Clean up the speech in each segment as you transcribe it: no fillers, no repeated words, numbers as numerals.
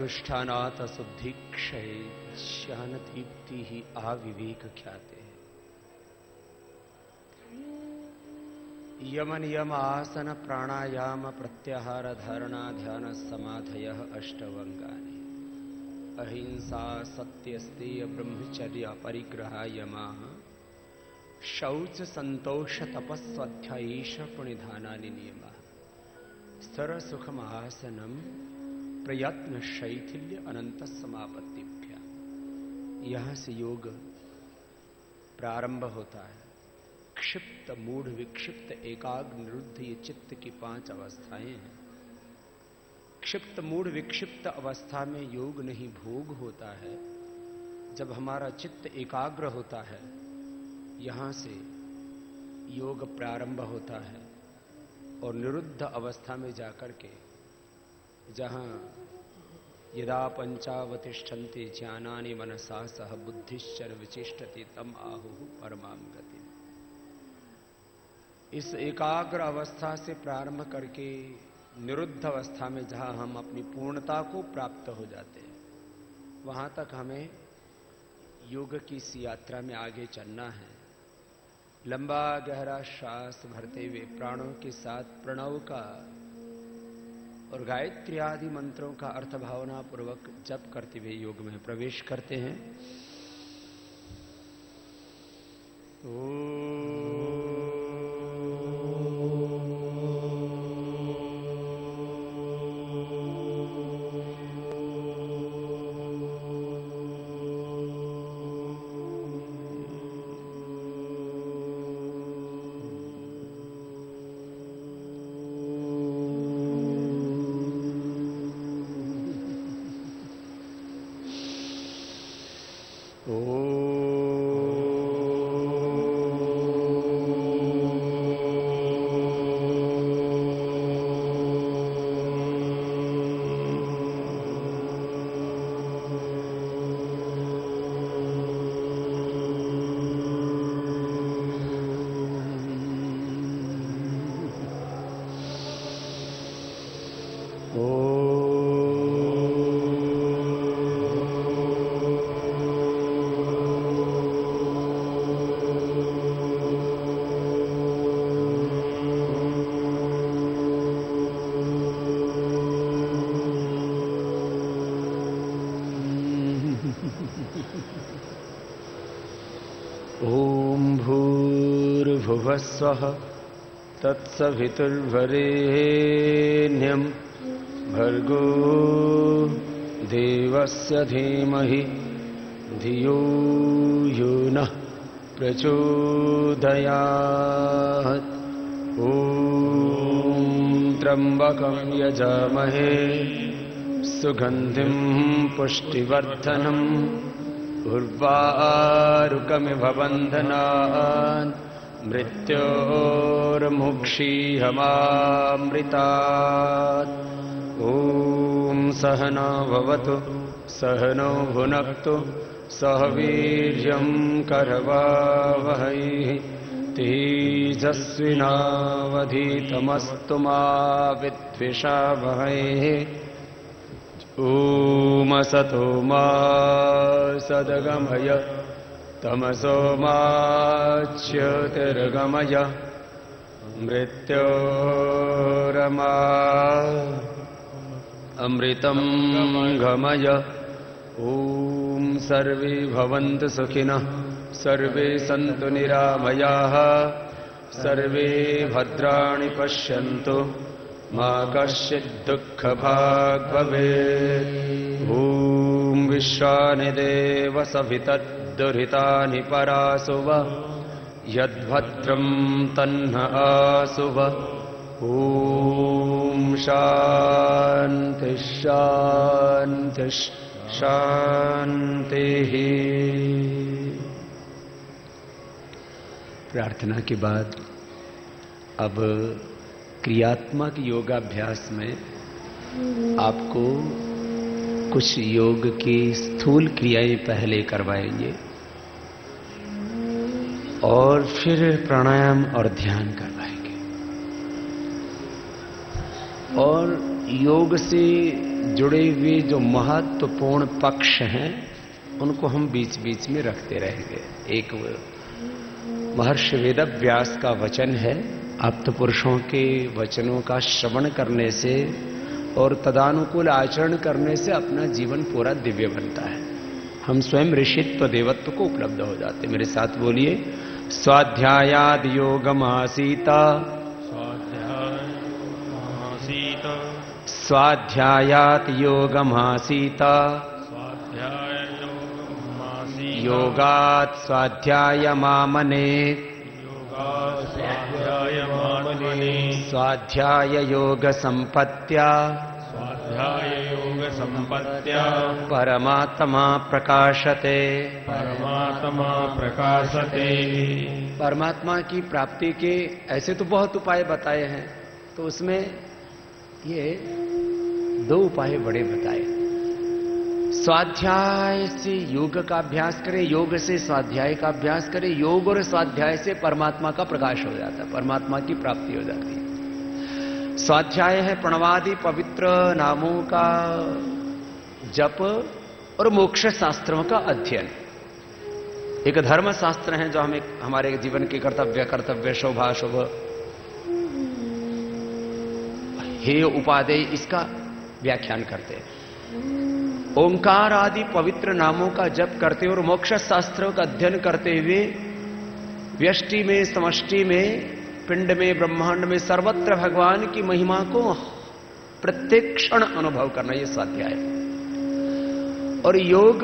अनुष्ठानात् अशुद्धि क्षय ज्ञान दीप्ति ही आविवेक ख्याते। यम नियम आसन प्राणायाम प्रत्याहार धारणा ध्यान समाधयः अष्टवंगानि। अहिंसा सत्य स्तेय ब्रह्मचर्य परिग्रह यमाः शौच संतोष तपस्वाध्यायेश पुण्यधानानि नियमाः। स्थिर सुखम आसनम प्रयत्न शैथिल्य अनंत समापत्तिभ्या। यहां से योग प्रारंभ होता है। क्षिप्त मूढ़ विक्षिप्त एकाग्र निरुद्ध ये चित्त की 5 अवस्थाएं हैं। क्षिप्त मूढ़ विक्षिप्त अवस्था में योग नहीं भोग होता है। जब हमारा चित्त एकाग्र होता है यहां से योग प्रारंभ होता है और निरुद्ध अवस्था में जाकर के जहां यदा पंचावतिष्ठन्ते ज्ञानानि मनसा सह बुद्धिश्चर विचिष्टते तम आहुः परमां गतिम्। इस एकाग्र अवस्था से प्रारंभ करके निरुद्ध अवस्था में जहां हम अपनी पूर्णता को प्राप्त हो जाते हैं वहां तक हमें योग की इस यात्रा में आगे चलना है। लंबा गहरा श्वास भरते हुए प्राणों के साथ प्रणव का और गायत्री आदि मंत्रों का अर्थ भावना पूर्वक जप करते हुए योग में प्रवेश करते हैं। ओम भूर्भुवः स्वः तत्सवितुर्वरेण्यं भर्गो देवस्य धीमहि धियो यो नः प्रचोदयात्। ओम त्र्यंबकं यजामहे सुगंधिं पुष्टिवर्धनम् उर्वारुकमिव बन्धनान् मृत्योर्मुक्षीयमामृतात्। ॐ सहना भवतु सहनो भुनक्तु सह वीर्यं करवावहै तेजस्विनावधीतमस्तु मा विद्विषावहै। ओम असतो मा सद्गमय तमसो मा ज्योतिर्गमय मृत्योरमा अमृतं गमय। ओम सर्वे भवन्तु सुखिनः सर्वे सन्तु निरामयाः सर्वे भद्राणि पश्यन्तु मा कश्चित् दुःखभाग् भवेत्। ॐ विश्वानि देव सवितद्दुरितानि परासुव यद्भद्रं तन्न आसुव। ॐ शान्ति शान्ति शान्तिः। प्रार्थना के बाद अब क्रियात्मक योगाभ्यास में आपको कुछ योग की स्थूल क्रियाएं पहले करवाएंगे और फिर प्राणायाम और ध्यान करवाएंगे। और योग से जुड़े हुए जो महत्वपूर्ण पक्ष हैं उनको हम बीच बीच में रखते रहेंगे। एक महर्षि वेदव्यास का वचन है, आप्त पुरुषों के वचनों का श्रवण करने से और तदानुकूल आचरण करने से अपना जीवन पूरा दिव्य बनता है। हम स्वयं ऋषित्व देवत्व को उपलब्ध हो जाते। मेरे साथ बोलिए, स्वाध्यायाद योगमासीत, स्वाध्यायात योगमासीत, योगात् स्वाध्यायमामने, स्वाध्याय योग संपत्त्या, परमात्मा प्रकाशते, परमात्मा की प्राप्ति के ऐसे तो बहुत उपाय बताए हैं, तो उसमें ये 2 उपाय बड़े बताए। स्वाध्याय से योग का अभ्यास करें, योग से स्वाध्याय का अभ्यास करें, योग और स्वाध्याय से परमात्मा का प्रकाश हो जाता है, परमात्मा की प्राप्ति हो जाती है। स्वाध्याय है प्रणवादि पवित्र नामों का जप और मोक्ष शास्त्रों का अध्ययन। एक धर्म शास्त्र है जो हमें हमारे जीवन के कर्तव्य शोभा शुभ हेय उपादेय इसका व्याख्यान करते हैं। ओंकार आदि पवित्र नामों का जप करते और मोक्ष शास्त्रों का अध्ययन करते हुए व्यष्टि में, समष्टि में, पिंड में, ब्रह्मांड में सर्वत्र भगवान की महिमा को प्रत्येक क्षण अनुभव करना, यह स्वाध्याय। और योग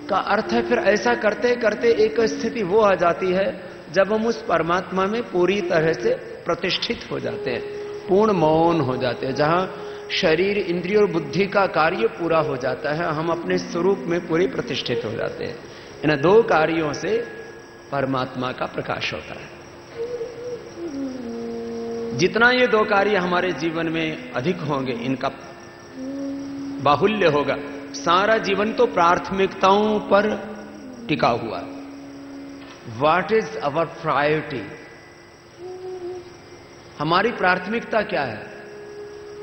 का अर्थ है फिर ऐसा करते करते एक स्थिति वो आ जाती है जब हम उस परमात्मा में पूरी तरह से प्रतिष्ठित हो जाते हैं, पूर्ण मौन हो जाते हैं, जहां शरीर, इंद्रिय और बुद्धि का कार्य पूरा हो जाता है, हम अपने स्वरूप में पूरे प्रतिष्ठित हो जाते हैं। इन 2 कार्यों से परमात्मा का प्रकाश होता है। जितना ये 2 कार्य हमारे जीवन में अधिक होंगे, इनका बाहुल्य होगा, सारा जीवन तो प्राथमिकताओं पर टिका हुआ है। What is our priority? हमारी प्राथमिकता क्या है,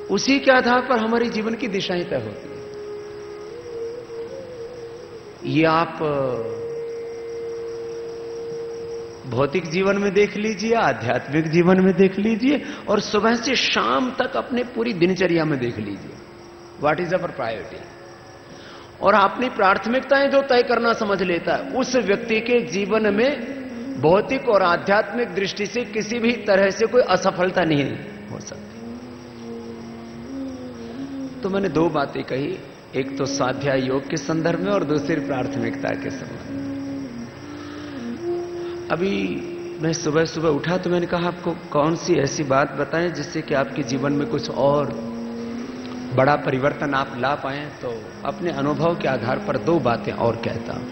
उसी के आधार पर हमारे जीवन की दिशाएं तय होती है। ये आप भौतिक जीवन में देख लीजिए, आध्यात्मिक जीवन में देख लीजिए, और सुबह से शाम तक अपने पूरी दिनचर्या में देख लीजिए। What is our priority? और अपनी प्राथमिकताएं जो तय करना समझ लेता है, उस व्यक्ति के जीवन में भौतिक और आध्यात्मिक दृष्टि से किसी भी तरह से कोई असफलता नहीं हो सकती। तो मैंने 2 बातें कही, एक तो स्वाध्याय योग के संदर्भ में और दूसरी प्राथमिकता के संबंध में। अभी मैं सुबह सुबह उठा तो मैंने कहा आपको कौन सी ऐसी बात बताएं जिससे कि आपके जीवन में कुछ और बड़ा परिवर्तन आप ला पाएं। तो अपने अनुभव के आधार पर 2 बातें और कहता हूं।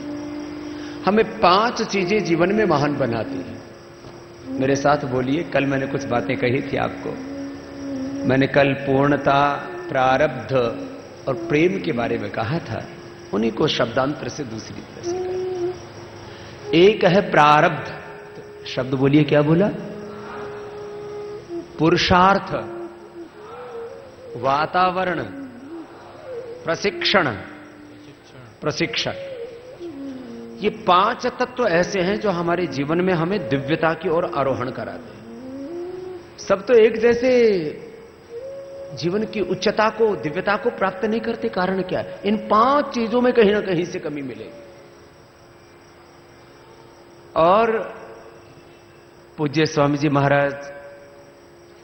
हमें 5 चीजें जीवन में महान बनाती हैं। मेरे साथ बोलिए। कल मैंने कुछ बातें कही थी आपको। मैंने कल पूर्णता, प्रारब्ध और प्रेम के बारे में कहा था। उन्हीं को शब्दांतर से दूसरी तरह से कहा। एक है प्रारब्ध, शब्द बोलिए, क्या बोला? पुरुषार्थ, वातावरण, प्रशिक्षण, प्रशिक्षण। ये 5 तत्व ऐसे हैं जो हमारे जीवन में हमें दिव्यता की ओर आरोहण कराते हैं। सब तो एक जैसे जीवन की उच्चता को, दिव्यता को प्राप्त नहीं करते। कारण क्या है? इन 5 चीजों में कहीं ना कहीं से कमी मिलेगी। और पूज्य स्वामी जी महाराज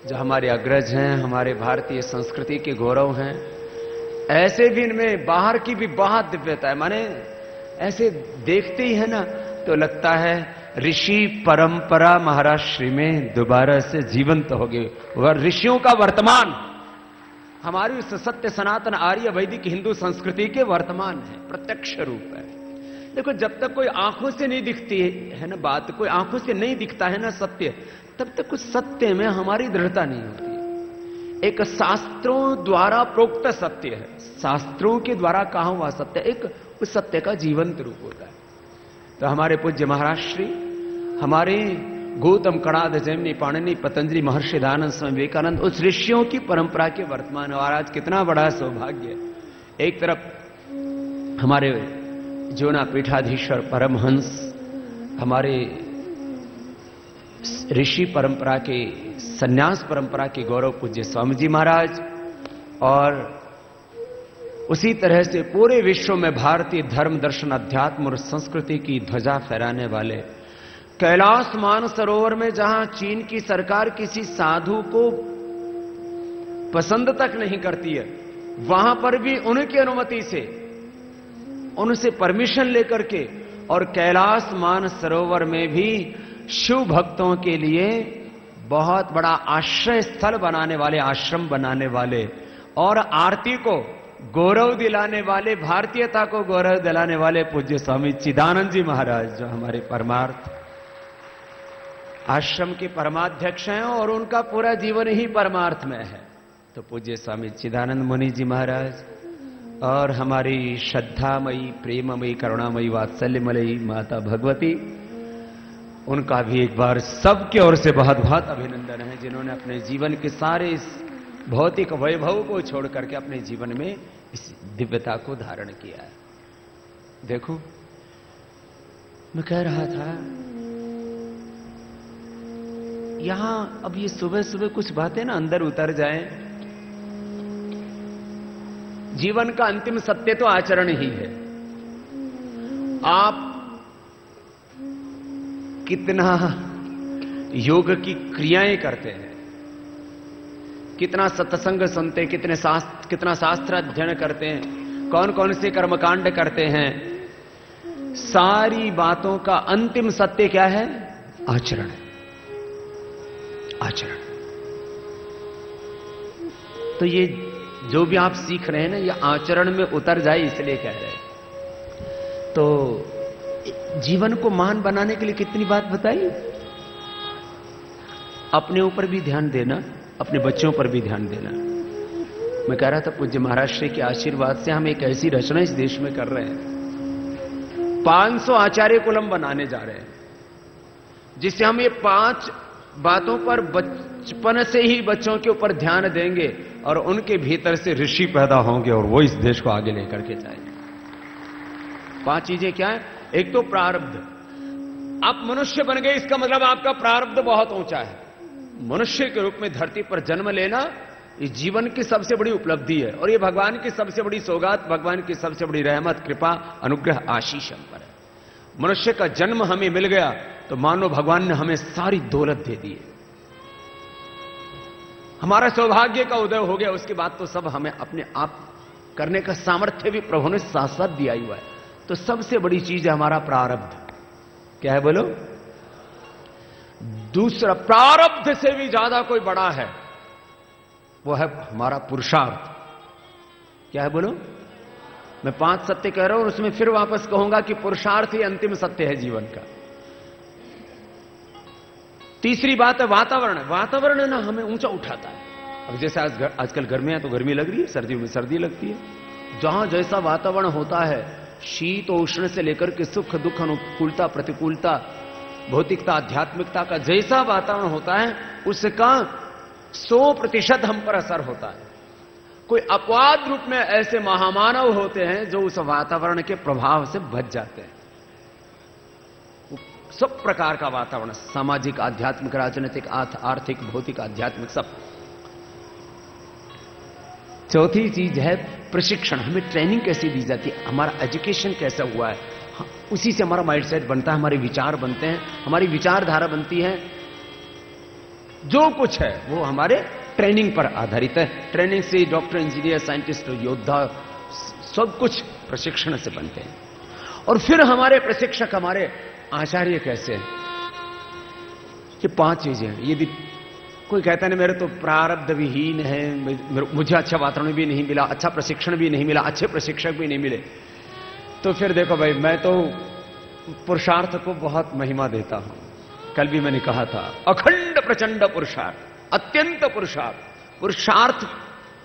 जो हमारे अग्रज हैं, हमारे भारतीय संस्कृति के गौरव हैं, ऐसे भी इनमें बाहर की भी बहुत दिव्यता है। माने ऐसे देखते ही है ना तो लगता है ऋषि परंपरा महाराष्ट्र में दोबारा से जीवंत हो गई। वह ऋषियों का वर्तमान हमारी सत्य सनातन आर्य वैदिक हिंदू संस्कृति के वर्तमान है, प्रत्यक्ष रूप है। देखो, जब तक कोई आंखों से नहीं दिखती है ना बात, कोई आंखों से नहीं दिखता है ना सत्य, तब तक कुछ सत्य में हमारी दृढ़ता नहीं होती है। एक शास्त्रों द्वारा प्रोक्त सत्य है, शास्त्रों के द्वारा कहा हुआ सत्य एक उस सत्य का जीवंत रूप होता है। तो हमारे पूज्य महाराज श्री हमारे गौतम, कणाद, जैमिनी, पाणिनि, पतंजलि, महर्षि दयानंद, स्वामी विवेकानंद, उस ऋषियों की परंपरा के वर्तमान। और आज कितना बड़ा सौभाग्य है, एक तरफ हमारे जोना पीठाधीश्वर परमहंस, हमारे ऋषि परंपरा के, सन्यास परंपरा के गौरव पूज्य स्वामी जी महाराज, और उसी तरह से पूरे विश्व में भारतीय धर्म, दर्शन, अध्यात्म और संस्कृति की ध्वजा फहराने वाले कैलाश मानसरोवर में, जहां चीन की सरकार किसी साधु को पसंद तक नहीं करती है, वहां पर भी उनकी अनुमति से, उनसे परमिशन लेकर के, और कैलाश मानसरोवर में भी शिव भक्तों के लिए बहुत बड़ा आश्रय स्थल बनाने वाले, आश्रम बनाने वाले, और आरती को गौरव दिलाने वाले, भारतीयता को गौरव दिलाने वाले पूज्य स्वामी चिदानंद जी महाराज, जो हमारे परमार्थ आश्रम के परमाध्यक्ष हैं और उनका पूरा जीवन ही परमार्थ में है। तो पूज्य स्वामी चिदानंद मुनि जी महाराज और हमारी श्रद्धामयी, प्रेममयी, करुणामयी, वात्सल्यमयी माता भगवती, उनका भी एक बार सबके ओर से बहुत बहुत अभिनंदन है, जिन्होंने अपने जीवन के सारे इस भौतिक वैभव को छोड़ करके अपने जीवन में इस दिव्यता को धारण किया है। देखो, मैं कह रहा था यहां अब ये सुबह सुबह कुछ बातें ना अंदर उतर जाएं। जीवन का अंतिम सत्य तो आचरण ही है। आप कितना योग की क्रियाएं करते हैं, कितना सत्संग सुनते हैं, कितना शास्त्र अध्ययन करते हैं, कौन कौन से कर्मकांड करते हैं, सारी बातों का अंतिम सत्य क्या है? आचरण है। आचरण। तो ये जो भी आप सीख रहे हैं ना, ये आचरण में उतर जाए, इसलिए कह रहे हैं। तो जीवन को महान बनाने के लिए कितनी बात बताई। अपने ऊपर भी ध्यान देना, अपने बच्चों पर भी ध्यान देना। मैं कह रहा था पूज्य महाराज श्री के आशीर्वाद से हम एक ऐसी रचना इस देश में कर रहे हैं, 500 आचार्य कुलम बनाने जा रहे हैं, जिससे हम ये 5 बातों पर बचपन से ही बच्चों के ऊपर ध्यान देंगे और उनके भीतर से ऋषि पैदा होंगे और वो इस देश को आगे लेकर के जाएंगे। 5 चीजें क्या है? एक तो प्रारब्ध। आप मनुष्य बन गए, इसका मतलब आपका प्रारब्ध बहुत ऊंचा है। मनुष्य के रूप में धरती पर जन्म लेना इस जीवन की सबसे बड़ी उपलब्धि है, और ये भगवान की सबसे बड़ी सौगात, भगवान की सबसे बड़ी रहमत, कृपा, अनुग्रह, आशीष हम पर है। मनुष्य का जन्म हमें मिल गया तो मानो भगवान ने हमें सारी दौलत दे दी है। हमारा सौभाग्य का उदय हो गया, उसके बाद तो सब हमें अपने आप करने का सामर्थ्य भी प्रभु ने साथ साथ दिया हुआ है। तो सबसे बड़ी चीज है हमारा प्रारब्ध। क्या है बोलो? दूसरा, प्रारब्ध से भी ज्यादा कोई बड़ा है, वो है हमारा पुरुषार्थ। क्या है बोलो? मैं 5 सत्य कह रहा हूं और उसमें फिर वापस कहूंगा कि पुरुषार्थ ही अंतिम सत्य है जीवन का। तीसरी बात है वातावरण। वातावरण ना हमें ऊंचा उठाता है। अब जैसे आजकल गर्मियां तो गर्मी लग रही है, सर्दियों में सर्दी लगती है। जहां जैसा वातावरण होता है, शीत और उष्ण से लेकर के सुख दुख, अनुकूलता प्रतिकूलता, भौतिकता आध्यात्मिकता का जैसा वातावरण होता है, उसका 100% हम पर असर होता है। कोई अपवाद रूप में ऐसे महामानव होते हैं जो उस वातावरण के प्रभाव से बच जाते हैं। सब प्रकार का वातावरण, सामाजिक, आध्यात्मिक, राजनीतिक, आर्थिक, भौतिक, आध्यात्मिक, सब। चौथी चीज है प्रशिक्षण। हमें ट्रेनिंग कैसे दी जाती है, हमारा एजुकेशन कैसा हुआ है, उसी से हमारा माइंडसेट बनता है, हमारे विचार बनते हैं, हमारी विचारधारा बनती है। जो कुछ है वो हमारे ट्रेनिंग पर आधारित है। ट्रेनिंग से डॉक्टर, इंजीनियर, साइंटिस्ट, योद्धा, सब कुछ प्रशिक्षण से बनते हैं। और फिर हमारे प्रशिक्षक, हमारे आचार्य कैसे हैं? ये 5 चीजें हैं। यदि कोई कहता है मेरे तो प्रारब्ध विहीन है, मुझे अच्छा वातावरण भी नहीं मिला, अच्छा प्रशिक्षण भी नहीं मिला, अच्छे प्रशिक्षक भी नहीं मिले, तो फिर देखो भाई, मैं तो पुरुषार्थ को बहुत महिमा देता हूं। कल भी मैंने कहा था, अखंड प्रचंड पुरुषार्थ, अत्यंत पुरुषार्थ। पुरुषार्थ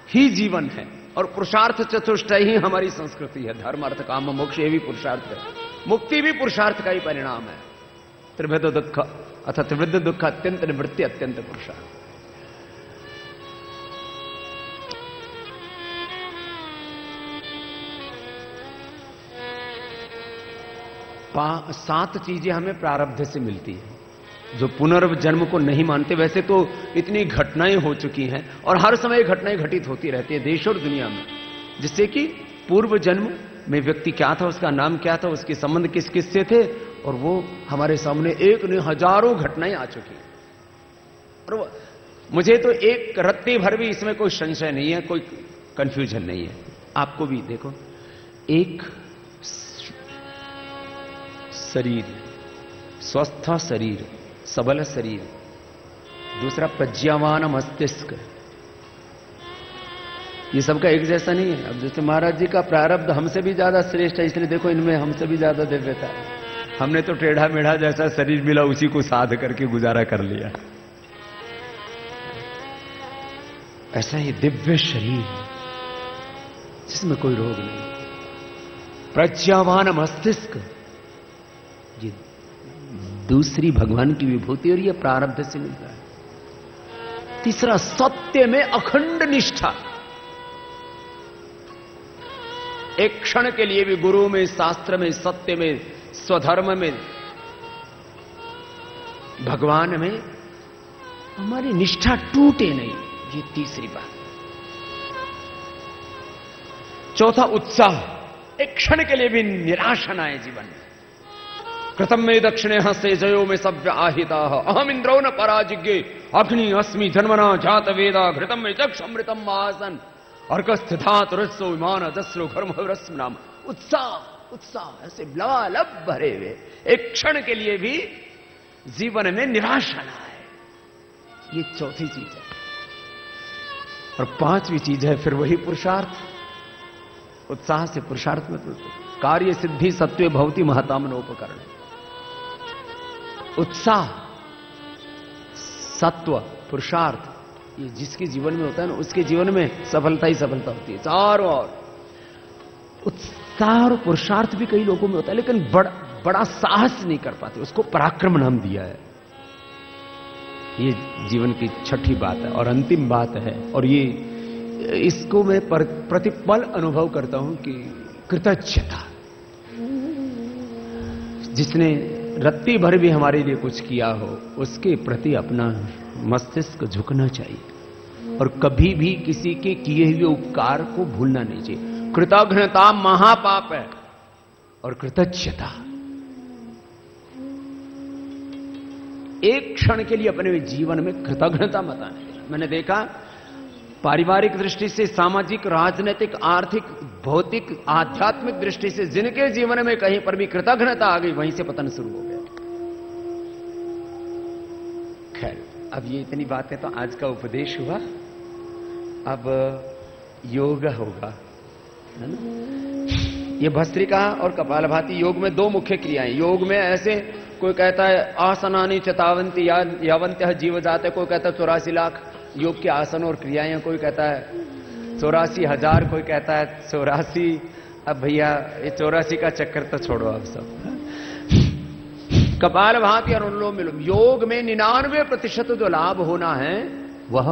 ही जीवन है और पुरुषार्थ चतुष्टय ही हमारी संस्कृति है। धर्म, अर्थ, काम, मोक्ष, ये भी पुरुषार्थ है। मुक्ति भी पुरुषार्थ का ही परिणाम है। त्रिविध दुख अथा त्रिविध दुख अत्यंत निवृत्ति अत्यंत पुरुषार्थ। 7 चीजें हमें प्रारब्ध से मिलती है। जो पुनर्जन्म को नहीं मानते, वैसे तो इतनी घटनाएं हो चुकी हैं और हर समय घटनाएं घटित होती रहती है देश और दुनिया में, जिससे कि पूर्व जन्म में व्यक्ति क्या था, उसका नाम क्या था, उसके संबंध किस किस से थे, और वो हमारे सामने एक नहीं हजारों घटनाएं आ चुकी हैं। और मुझे तो एक रत्ती भर भी इसमें कोई संशय नहीं है, कोई कंफ्यूजन नहीं है। आपको भी देखो, एक शरीर, स्वस्थ शरीर, सबल शरीर, दूसरा प्रज्ञावान मस्तिष्क, ये सबका एक जैसा नहीं है। अब जैसे महाराज जी का प्रारब्ध हमसे भी ज्यादा श्रेष्ठ है, इसलिए देखो इनमें हमसे भी ज्यादा दिव्यता है। हमने तो टेढ़ा मेढ़ा जैसा शरीर मिला उसी को साध करके गुजारा कर लिया। ऐसा ही दिव्य शरीर जिसमें कोई रोग नहीं, प्रज्ञावान मस्तिष्क, ये दूसरी भगवान की विभूति और ये प्रारब्ध से मिलता है। तीसरा सत्य में अखंड निष्ठा, एक क्षण के लिए भी गुरु में, शास्त्र में, सत्य में, स्वधर्म में, भगवान में हमारी निष्ठा टूटे नहीं, ये तीसरी बात। चौथा उत्साह, एक क्षण के लिए भी निराशा न आए जीवन में। कृतम में दक्षिणे हस्ते जयो में सव्य आहिता अहम इंद्रो न पराजिज्ञे अग्नि अस्मि जन्मना जात वेदा घृतम में जक्ष अमृतम महासन अर्क स्थितात् रस्सो विमान दस्रो घर्म रस्म नाम। उत्साह, उत्साह ऐसे लबालब भरे हुए, एक क्षण के लिए भी जीवन में निराशा न आए, ये चौथी चीज है। और 5वीं चीज है फिर वही पुरुषार्थ। उत्साह से पुरुषार्थ में कार्य सिद्धि सत्वे भवति महतामनोपकरण। उत्साह, सत्व, पुरुषार्थ, ये जिसके जीवन में होता है ना, उसके जीवन में सफलता ही सफलता होती है चारों ओर। उत्साह और पुरुषार्थ भी कई लोगों में होता है, लेकिन बड़ा साहस नहीं कर पाते, उसको पराक्रम नाम दिया है। ये जीवन की छठी बात है और अंतिम बात है, और ये इसको मैं प्रतिपल अनुभव करता हूं कि कृतज्ञता। जिसने रत्ती भर भी हमारे लिए कुछ किया हो, उसके प्रति अपना मस्तिष्क झुकना चाहिए और कभी भी किसी के किए हुए उपकार को भूलना नहीं चाहिए। कृतज्ञता महापाप है और कृतज्ञता एक क्षण के लिए अपने जीवन में कृतज्ञता मत आने। मैंने देखा पारिवारिक दृष्टि से, सामाजिक, राजनीतिक, आर्थिक, भौतिक, आध्यात्मिक दृष्टि से जिनके जीवन में कहीं पर भी कृतज्ञता आ गई, वहीं से पतन शुरू हो गया। खैर, अब ये इतनी बातें तो आज का उपदेश हुआ, अब योग होगा, है ना। ये भस्त्रिका और कपालभाति योग में 2 मुख्य क्रियाएं। योग में ऐसे कोई कहता है आसनानी चतावंती यावंत्य जीव जाते, कोई कहता है 84 लाख योग के आसन और क्रियाएं, कोई कहता है 84,000, कोई कहता है 84। अब भैया ये 84 का चक्कर तो छोड़ो आप सब। कपालभाति और अनुलोम विलोम, योग में 99% जो लाभ होना है वह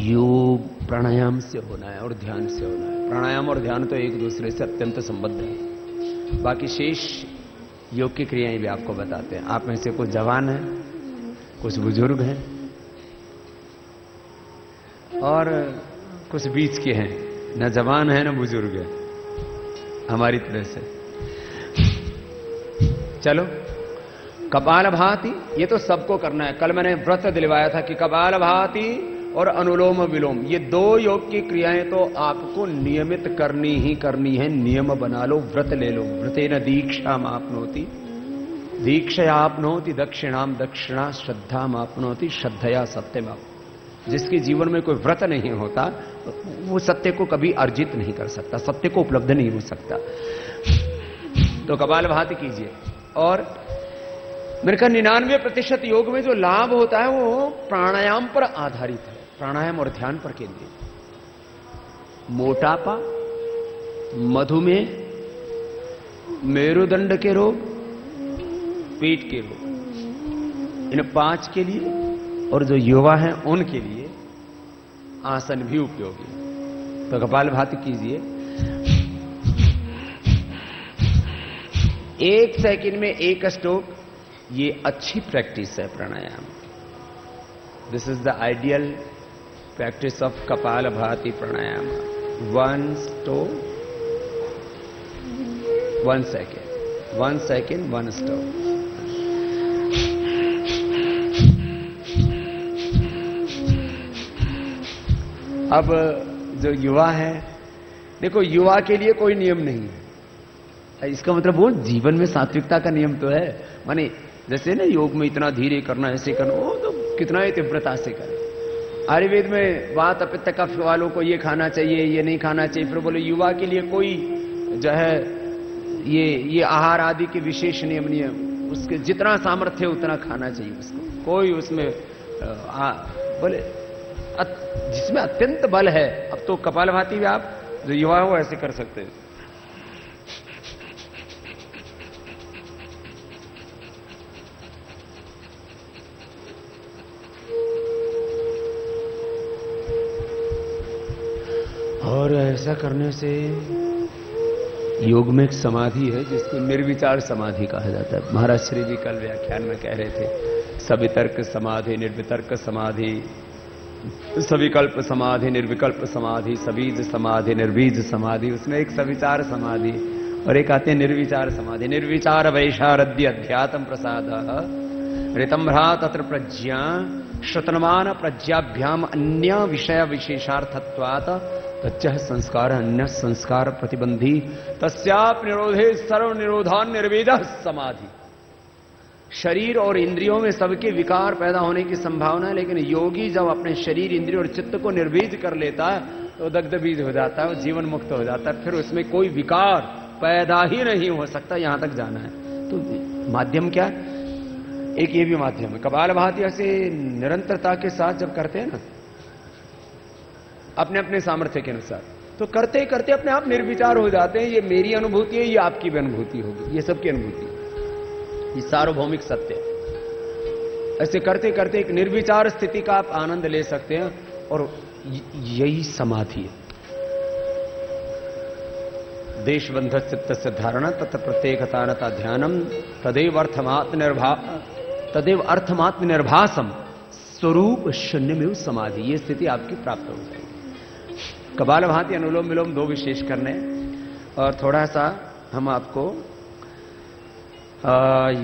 योग प्राणायाम से होना है और ध्यान से होना है। प्राणायाम और ध्यान तो एक दूसरे से अत्यंत संबद्ध है। बाकी शेष योग की क्रियाएं भी आपको बताते हैं। आप में से कुछ जवान हैं, कुछ बुजुर्ग हैं और कुछ बीच के हैं, न जवान है न बुजुर्ग है हमारी तरह से। चलो, कपालभाति ये तो सबको करना है। कल मैंने व्रत दिलवाया था कि कपालभाति और अनुलोम विलोम, ये 2 योग की क्रियाएं तो आपको नियमित करनी ही करनी है। नियम बना लो, व्रत ले लो। व्रतेन दीक्षाम आपनोति, दीक्षया आपनोति दक्षिणाम, दक्षिणा श्रद्धाम आपनोति, श्रद्धया सत्यम आप। जिसके जीवन में कोई व्रत नहीं होता वो सत्य को कभी अर्जित नहीं कर सकता, सत्य को उपलब्ध नहीं हो सकता। तो कपालभाति कीजिए। और मेरे ख्याल 99% योग में जो लाभ होता है वो प्राणायाम पर आधारित है, प्राणायाम और ध्यान पर केंद्रित। मोटापा, मधुमेह, मेरुदंड के रोग, पेट के रोग, इन 5 के लिए और जो युवा हैं उनके लिए आसन भी उपयोगी। तो कपालभाति कीजिए। 1 सेकंड में 1 स्ट्रोक, ये अच्छी प्रैक्टिस है प्राणायाम। This is the ideal practice of kapalbhati pranayama. 1 stroke 1 second, 1 second 1 stroke. अब जो युवा है, देखो युवा के लिए कोई नियम नहीं है। इसका मतलब वो जीवन में सात्विकता का नियम तो है। माने जैसे ना योग में इतना धीरे करना, ऐसे करना, वो तो कितना ही तीव्रता से करे। आयुर्वेद में वात पित्त कफ वालों को ये खाना चाहिए, ये नहीं खाना चाहिए। फिर बोले युवा के लिए कोई जो है ये आहार आदि के विशेष नियम नहीं है। उसके जितना सामर्थ्य उतना खाना चाहिए उसको। कोई उसमें बोले जिसमें अत्यंत बल है। अब तो कपालभाति भी आप जो युवा हो ऐसे कर सकते हैं। और ऐसा करने से योग में एक समाधि है जिसको निर्विचार समाधि कहा जाता है। महाराज श्री जी कल व्याख्यान में कह रहे थे, सवितर्क समाधि, निर्वितर्क समाधि, सविकल्प समाधि, निर्विकल्प समाधि, सबीज समाधि, निर्बीज समाधि। उसमें एक सविचार समाधि और एक आते हैं निर्विचार समाधि। निर्विचार वैशारद्य अध्यात्म प्रसाद ऋतम्भ्रा तत्र प्रज्ञा श्रुतनमान प्रज्ञाभ्याम अन्य विषय विशेषार्थत्वात् तच्च संस्कार अन्य संस्कार प्रतिबंधी तस्याप निरोधे सर्व निरोधान निर्वेद समाधि। शरीर और इंद्रियों में सबके विकार पैदा होने की संभावना है, लेकिन योगी जब अपने शरीर, इंद्रिय और चित्त को निर्बीज कर लेता है तो दग्ध बीज हो जाता है, वो जीवन मुक्त हो जाता है। फिर उसमें कोई विकार पैदा ही नहीं हो सकता। यहां तक जाना है तो माध्यम क्या है? एक ये भी माध्यम है। कपालभाति ऐसे निरंतरता के साथ जब करते हैं ना, अपने अपने सामर्थ्य के अनुसार, तो करते करते अपने आप निर्विचार हो जाते हैं। ये मेरी अनुभूति है, ये आपकी भी अनुभूति होगी, ये सबकी अनुभूति है, ये सार्वभौमिक सत्य है। ऐसे करते करते एक निर्विचार स्थिति का आप आनंद ले सकते हैं और यही समाधि है। देशबंध चित्त से धारणा तथा प्रत्येकतानता ध्यानम तदेव अर्थमात्मनिर्भासम स्वरूप शून्य में समाधि। ये स्थिति आपकी प्राप्त हो जाएगी। कपालभाति, अनुलोम विलोम 2 विशेष करने, और थोड़ा सा हम आपको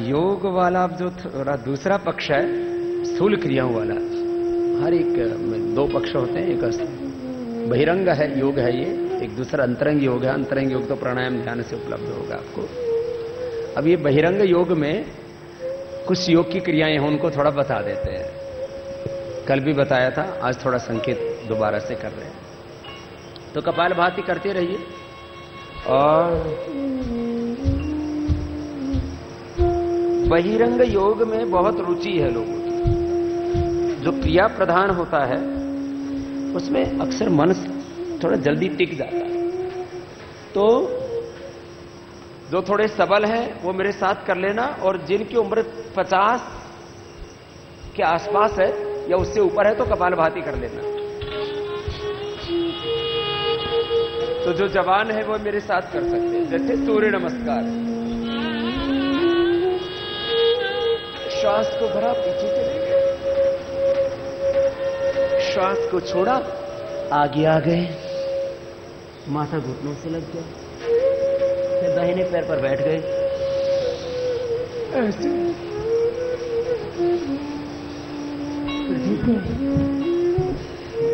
योग वाला जो थोड़ा दूसरा पक्ष है, स्थूल क्रियाओं वाला। हर एक में 2 पक्ष होते हैं। एक बहिरंग है योग है ये, एक दूसरा अंतरंग योग है। अंतरंग योग तो प्राणायाम ध्यान से उपलब्ध होगा आपको। अब ये बहिरंग योग में कुछ योग की क्रियाएं हैं, उनको थोड़ा बता देते हैं। कल भी बताया था, आज थोड़ा संकेत दोबारा से कर रहे हैं। तो कपालभाति करते रहिए। और बहिरंग योग में बहुत रुचि है लोगों की। जो क्रिया प्रधान होता है उसमें अक्सर मन थोड़ा जल्दी टिक जाता है। तो जो थोड़े सबल हैं वो मेरे साथ कर लेना, और जिनकी उम्र 50 के आसपास है या उससे ऊपर है तो कपालभाति कर लेना। तो जो जवान है वो मेरे साथ कर सकते हैं। जैसे सूर्य नमस्कार, श्वास को भरा, पीछे चले गए, श्वास को छोड़ा, आगे आ गए, माथा घुटनों से लग गया, फिर दाहिने पैर पर बैठ गए, ऐसे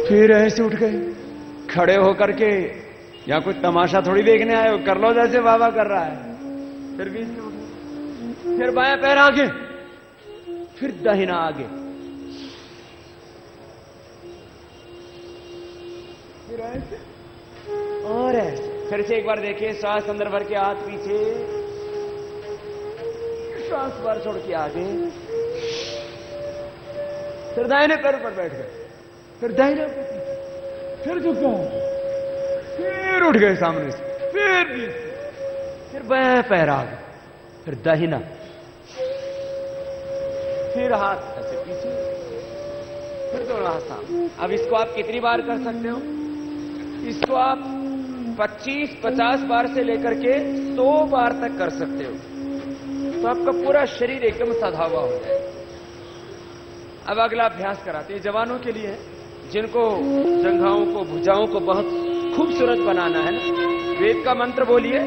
फिर ऐसे उठ गए, खड़े होकर के। या कोई तमाशा थोड़ी देखने आए हो, कर लो जैसे बाबा कर रहा है। फिर बीच में उठे, फिर बायां पैर आगे, फिर दाहिना आगे, फिर ऐसे और ऐसे। फिर से एक बार देखिए, श्वास अंदर भर के हाथ पीछे, श्वास बाहर छोड़ के आगे, फिर दाहिने पैर पर बैठ गए, फिर दाहिने फिर झुका, फिर उठ गए सामने से, फिर बायां पैर आगे, फिर दाहिना, फिर हाथ ऐसे पीछे, फिर दोनों हाथ सामने। अब इसको आप कितनी बार कर सकते हो? इसको आप 25-50 बार से लेकर के 100 बार तक कर सकते हो, तो आपका पूरा शरीर एकदम साधा हुआ हो जाए। अब अगला अभ्यास कराते हैं, जवानों के लिए, जिनको जंघाओं को, भुजाओं को बहुत खूबसूरत बनाना है ना। वेद का मंत्र बोलिए,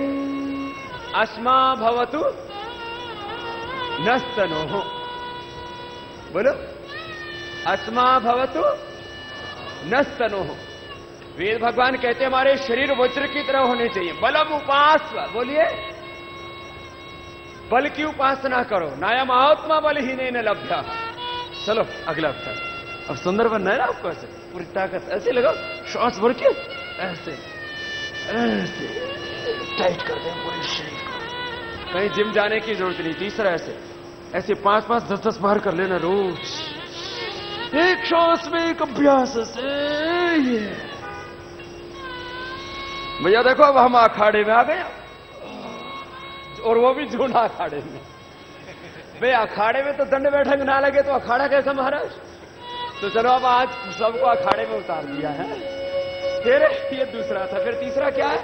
अस्मा भवतु नस्तनोः। बोलो, अस्मा भवतु नस्तनोः। वेद भगवान कहते हैं हमारे शरीर वज्र की तरह होने चाहिए। बलम उपास, बोलिए, बल की उपासना करो। नायम आत्मा बलहीन न लभ्या। चलो अगला अभ्यास। अब सुंदर बनना है ना आपको, ऐसे पूरी ताकत ऐसे लगाओ, श्वास भर के ऐसे ऐसे टाइट कर दें पूरे शरीर को। कहीं जिम जाने की जरूरत नहीं। तीसरा ऐसे ऐसे 5-5, 10-10 बार कर लेना रोज, एक श्वास में एक अभ्यास से। ये भैया देखो, अब हम अखाड़े में आ गए, और वो भी जूना अखाड़े में। भाई अखाड़े में तो दंड बैठक ना लगे तो अखाड़ा कैसा महाराज? तो चलो अब आज सबको अखाड़े में उतार दिया है। फिर ये दूसरा था, फिर तीसरा क्या है?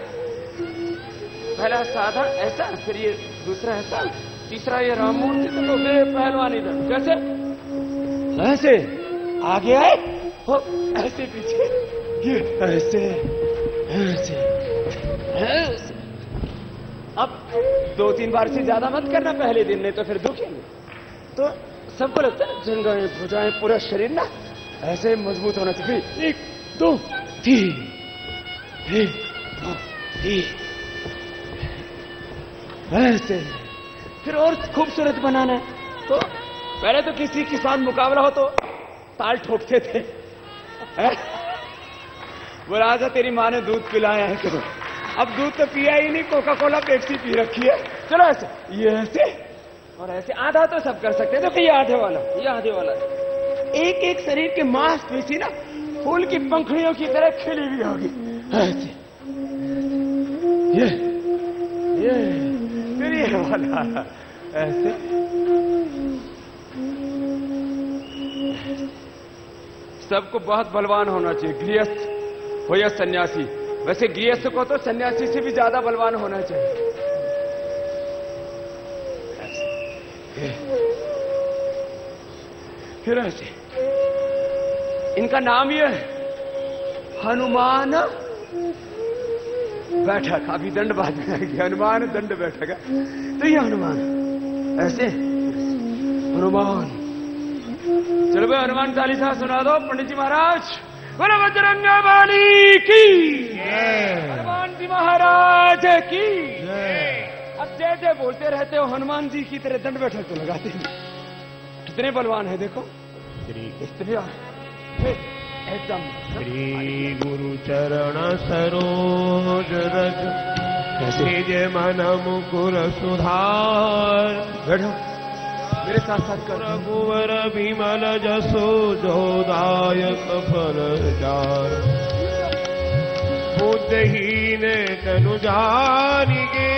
पहला साधा ऐसा, फिर ये दूसरा ऐसा, तीसरा ये राम मूर्ति। तो पहलवानी दंड कैसे? ऐसे आगे आए हो, ऐसे पीछे, ये ऐसे ऐसे ऐसे। अब 2-3 बार से ज्यादा मत करना पहले दिन, नहीं तो फिर दुखेंगे। तो सबको लगता है जंघाएं, भुजाएं, पूरा शरीर ना ऐसे मजबूत होना चाहिए। 1 2 3, 1 2 3, ऐसे। फिर और खूबसूरत बनाना है। तो पहले तो किसी के साथ मुकाबला हो तो ताल ठोकते थे, बोला आजा तेरी माँ ने दूध पिलाया है। करो, अब दूध तो पिया ही नहीं, कोका कोला पेप्सी पी रखी है। चलो ऐसे, ये ऐसे और ऐसे। आधा तो सब कर सकते हैं। देखो ये आधे वाला, ये आधे वाला। एक एक शरीर के मांसपेशी ना फूल की पंखुड़ियों की तरह खिली हुई होगी, ऐसे। ये फिर ये वाला ऐसे। सबको बहुत बलवान होना चाहिए, गृहस्थ हो या सन्यासी। वैसे गृहस्थ को तो सन्यासी से भी ज्यादा बलवान होना चाहिए। फिर ऐसे, इनका नाम ये है हनुमान बैठक। अभी दंड बाद में आएगी, हनुमान दंड बैठक। तो ये हनुमान ऐसे, हनुमान। चलो भाई हनुमान चालीसा सुना दो पंडित जी महाराज। बोलो बजरंग बली की, हनुमान जी महाराज की। अब जय जय बोलते रहते हो, हनुमान जी की तरह दंड बैठक तो लगाते हैं। कितने बलवान है देखो, इतने एकदम। श्री गुरु चरण सरोज रज, कैसे मन मुकुर सुधार। बैठो, मेरे साथ साथ कर। रघुवर विमल जसो जो दायक फल चार, बुद्धहीन तनु जानिके,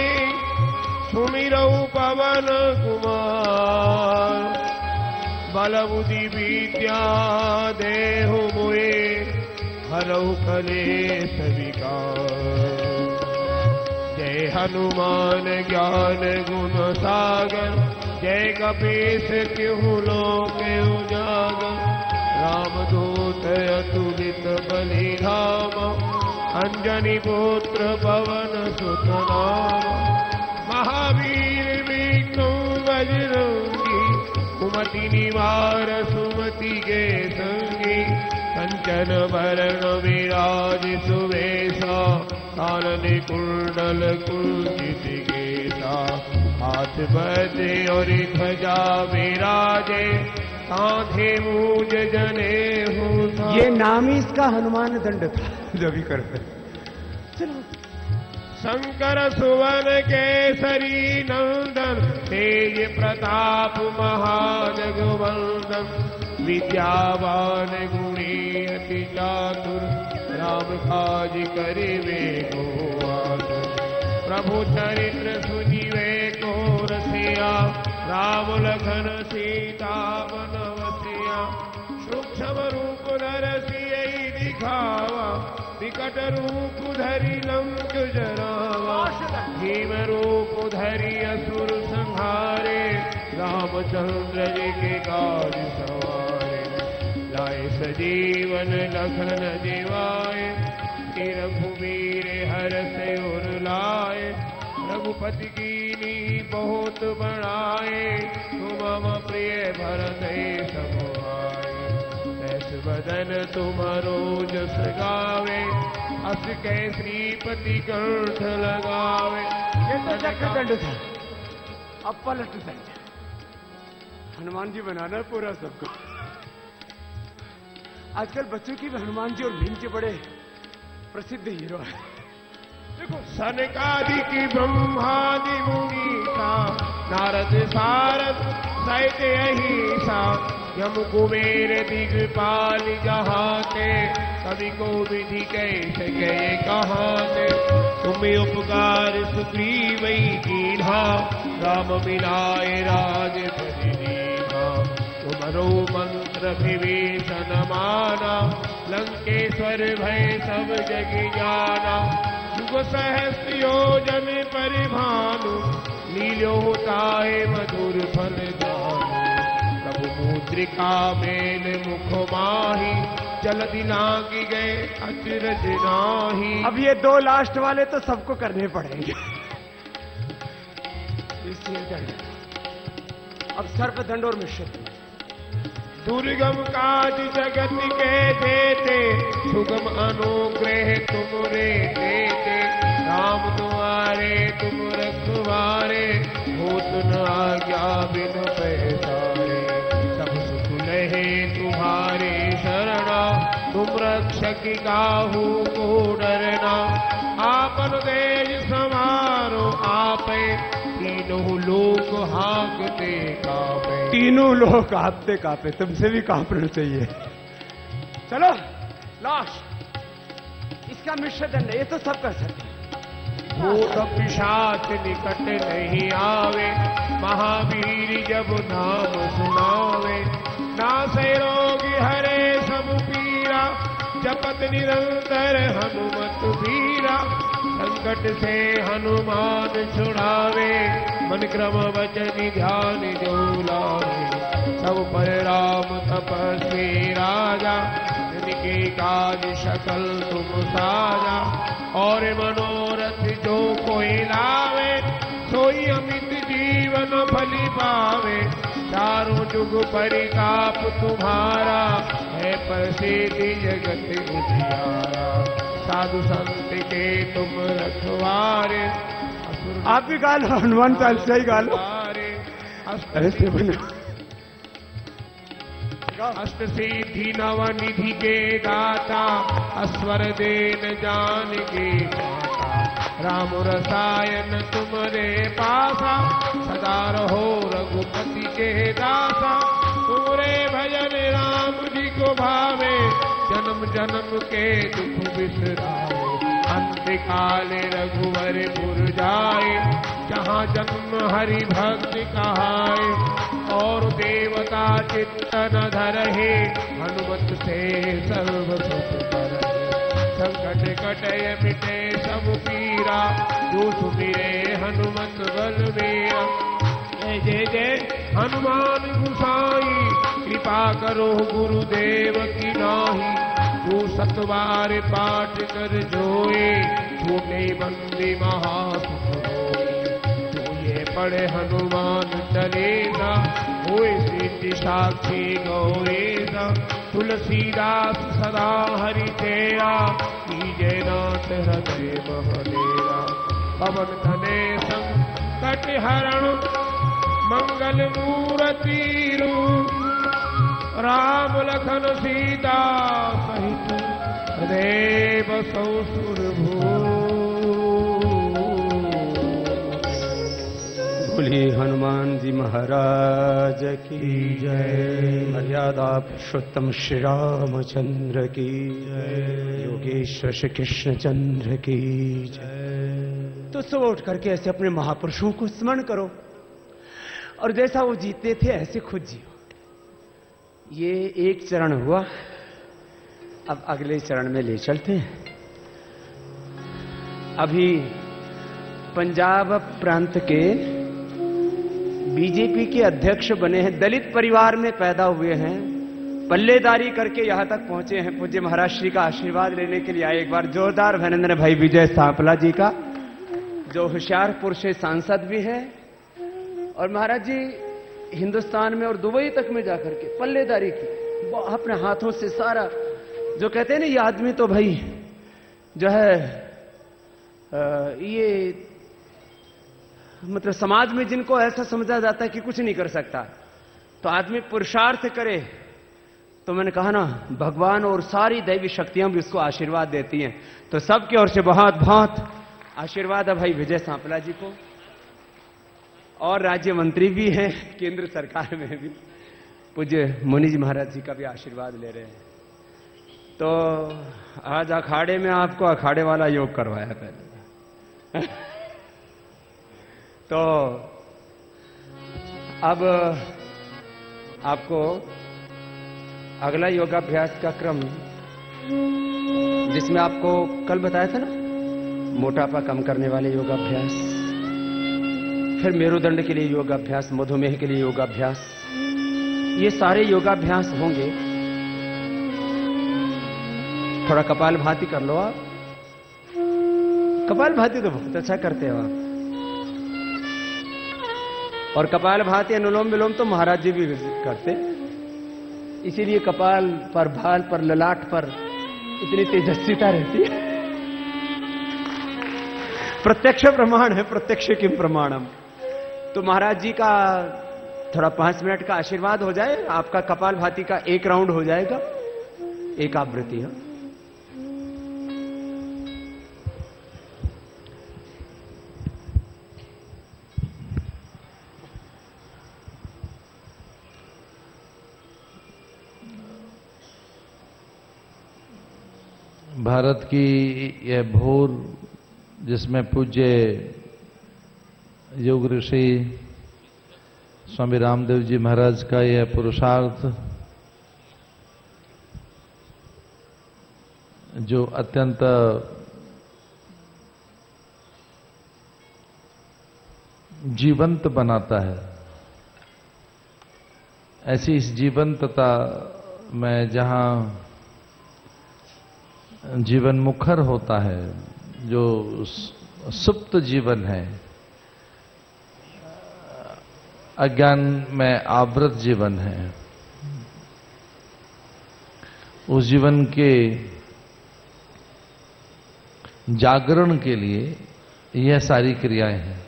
सुमिरौ पवन कुमार। बल बुद्धि विद्या देहु मोए, हरौ कलेश विकार। जय हनुमान ज्ञान गुण सागर, जय कपीस तिहु लोक उजागर। रामदूत अतुलित बलि धामा, अंजनी पुत्र पवन सुत नामा। महावीर विक्रम बजरंगी, कुमति निवार सुमति के संगी। कंचन वरण विराज सुवेशा, कानन कुंडल कुंचित केसा। हाथ बजे और ध्वजा विराजे, कांधे मूज जने हो। ये नाम ही इसका हनुमान दंड था जो भी करते। चलो। शंकर सुवन केसरी नंदन, तेज प्रताप महाजगवंदन। विद्यावान गुणी अति चातुर, राम काज करिवे को आतुर। प्रभु चरित्र सुनिवे को रसिया, राम लखन सीता मन वसिया सूक्ष्म रूप धरसियहि दिखावा विकट रूप धरि लंक जरावा भीम रूप धरि असुर संहारे रामचंद्र जी के काज सवारे लाए सजीवन लखन जीवाए रघुवीर हरष उर लाए रघुपति कीनी बहुत बढ़ाए तुम मम प्रिय भरत समुहाए ऐस बदन तुम रोज सगावे अस कै श्रीपति कंठ लगावे। ये तो चक्रदंड था, अब पलट दंड। हनुमान जी बनाना पूरा सबको। आजकल बच्चों की भी हनुमान जी और भीम के बड़े प्रसिद्ध हीरो है। देखो सनकादिक ब्रह्मादि मुनीसा नारद सारद सहित अहिसा यम कुबेर दिगपाल जहाते कवि को विधि कैसे गए कहाते तुम्हें उपकार सुग्रीव कीन्हा राम मिलाए राज दीन्हा तुम्हारो मंत्र विभीषण माना लंकेश्वर भय सब जग जाना युग सहस्त्र योजन परिभानु लीलो ताए मधुर फल जानु प्रभु मुद्रिका मेल मुख माही जल्दी लागी गए अचरज नाही। अब ये दो लास्ट वाले तो सबको करने पड़ेंगे। इसलिए दंड अब सर्पदंड और मिश्रित दुर्गम काज जगत के देते सुगम अनुग्रह तुमरे देते राम द्वारे तुम रखवारे होत न आज्ञा बिन पैसारे सब सुख लहे तुम्हारे शरणा तुम रक्षक काहू को डरना आपन देज समारो आपे तीनों लोग हाँकते कापे। तीनों लोग कांपते कांपे, तुमसे भी कांपना चाहिए। चलो लास्ट इसका मिश्र दंड, ये तो सब कर सकते। भूत पिशाच निकट नहीं आवे महावीर जब नाम सुनावे नासे रोग हरे सब पीरा जपत निरंतर हनुमत वीरा संकट से हनुमान छुड़ावे मन क्रम वचन ध्यान जो लावे सब पर राम तपस्वी राजा जिनके काज सकल तुम साजा और मनोरथ जो कोई लावे सोई अमित जीवन फली पावे चारों जुग परिताप तुम्हारा है प्रसिद्धि जगत उजियारा साधु संत के तुम रखवारे। आप भी गा लो, हनुमान चालीसा ही गा लो। ऐसे बना अष्ट सिद्धि नव निधि के दाता अस्वर देन जान के पाता राम रसायन तुमरे पासा सदा रहो रघुपति के दासा तुमरे भजन राम जी को भावे जन्म जन्म के दुख बिसरावे अंत काले रघुवर पुर जाए जहाँ जन्म हरि भक्ति कहाए और देवता चित्त न धरहे हनुमत से सर्व सुख करहे संकट कटय मिटे सब पीरा जो सुमिरे हनुमत बलबीरा। जय जय जय हनुमान गुसाई कृपा करो गुरुदेव की नाही जो सतबार पाठ कर जोए छोटे बंदी महासुख होई जो ये पढ़े हनुमान चलेगा होए सिद्धि साक्षी गौरेगा तुलसीदास सदा हरि तेरा कीजय नाथ हृदय महलेरा पवन तने संकट हरण मंगल मूर्ति रूप राम लखन सीता सहित हृदय बसौ बोलिए हनुमान जी महाराज की जय। मर्यादा पुरुषोत्तम श्री रामचंद्र की जय। योगेश्वर श्री कृष्ण चंद्र की जय। तो सुबह उठ करके ऐसे अपने महापुरुषों को स्मरण करो। और जैसा वो जीते थे ऐसे खुद जियो। ये एक चरण हुआ, अब अगले चरण में ले चलते हैं। अभी पंजाब प्रांत के बीजेपी के अध्यक्ष बने हैं, दलित परिवार में पैदा हुए हैं, पल्लेदारी करके यहां तक पहुंचे हैं। पूज्य महाराज श्री का आशीर्वाद लेने के लिए आए। एक बार जोरदार अभिनंदन भाई विजय सांपला जी का, जो होशियारपुर से सांसद भी हैं। और महाराज जी हिंदुस्तान में और दुबई तक में जाकर के पल्लेदारी की, अपने हाथों से सारा, जो कहते हैं ना ये आदमी तो भाई जो है ये मतलब समाज में जिनको ऐसा समझा जाता है कि कुछ नहीं कर सकता, तो आदमी पुरुषार्थ करे। तो मैंने कहा ना, भगवान और सारी दैवी शक्तियां भी उसको आशीर्वाद देती हैं। तो सबकी ओर से बहुत बहुत आशीर्वाद है भाई विजय सांपला जी को। और राज्य मंत्री भी हैं केंद्र सरकार में भी, पूज्य मुनि जी महाराज जी का भी आशीर्वाद ले रहे हैं। तो आज अखाड़े में आपको अखाड़े वाला योग करवाया पहले। तो अब आपको अगला योगाभ्यास का क्रम, जिसमें आपको कल बताया था ना, मोटापा कम करने वाले योगाभ्यास, फिर मेरुदंड के लिए योगाभ्यास, मधुमेह के लिए योगाभ्यास, ये सारे योगाभ्यास होंगे। थोड़ा कपालभाति कर लो आप। कपालभाति तो बहुत अच्छा करते हो आप। और कपालभाति अनुलोम विलोम तो महाराज जी भी करते, इसीलिए कपाल पर, भाल पर, ललाट पर इतनी तेजस्विता रहती है। प्रत्यक्ष प्रमाण है, प्रत्यक्ष किम प्रमाणम। तो महाराज जी का थोड़ा 5 मिनट का आशीर्वाद हो जाए, आपका कपालभाति का एक राउंड हो जाएगा, एक आवृत्ति है। भारत की यह भोर, जिसमें पूज्य योग ऋषि स्वामी रामदेव जी महाराज का यह पुरुषार्थ, जो अत्यंत जीवंत बनाता है, ऐसी इस जीवंतता में जहां जीवन मुखर होता है, जो सुप्त जीवन है, अज्ञान में आवृत जीवन है, उस जीवन के जागरण के लिए यह सारी क्रियाएं हैं।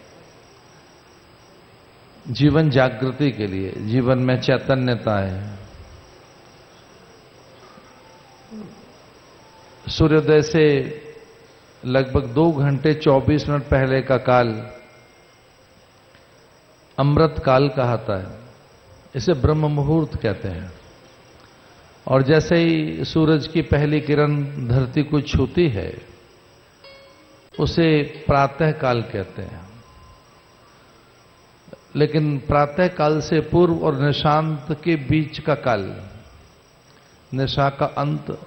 जीवन जागृति के लिए, जीवन में चैतन्यता है। सूर्योदय से लगभग 2 घंटे 24 मिनट पहले का काल अमृत काल कहता है, इसे ब्रह्म मुहूर्त कहते हैं। और जैसे ही सूरज की पहली किरण धरती को छूती है, उसे प्रातः काल कहते हैं। लेकिन प्रातः काल से पूर्व और निशांत के बीच का काल, निशा का अंत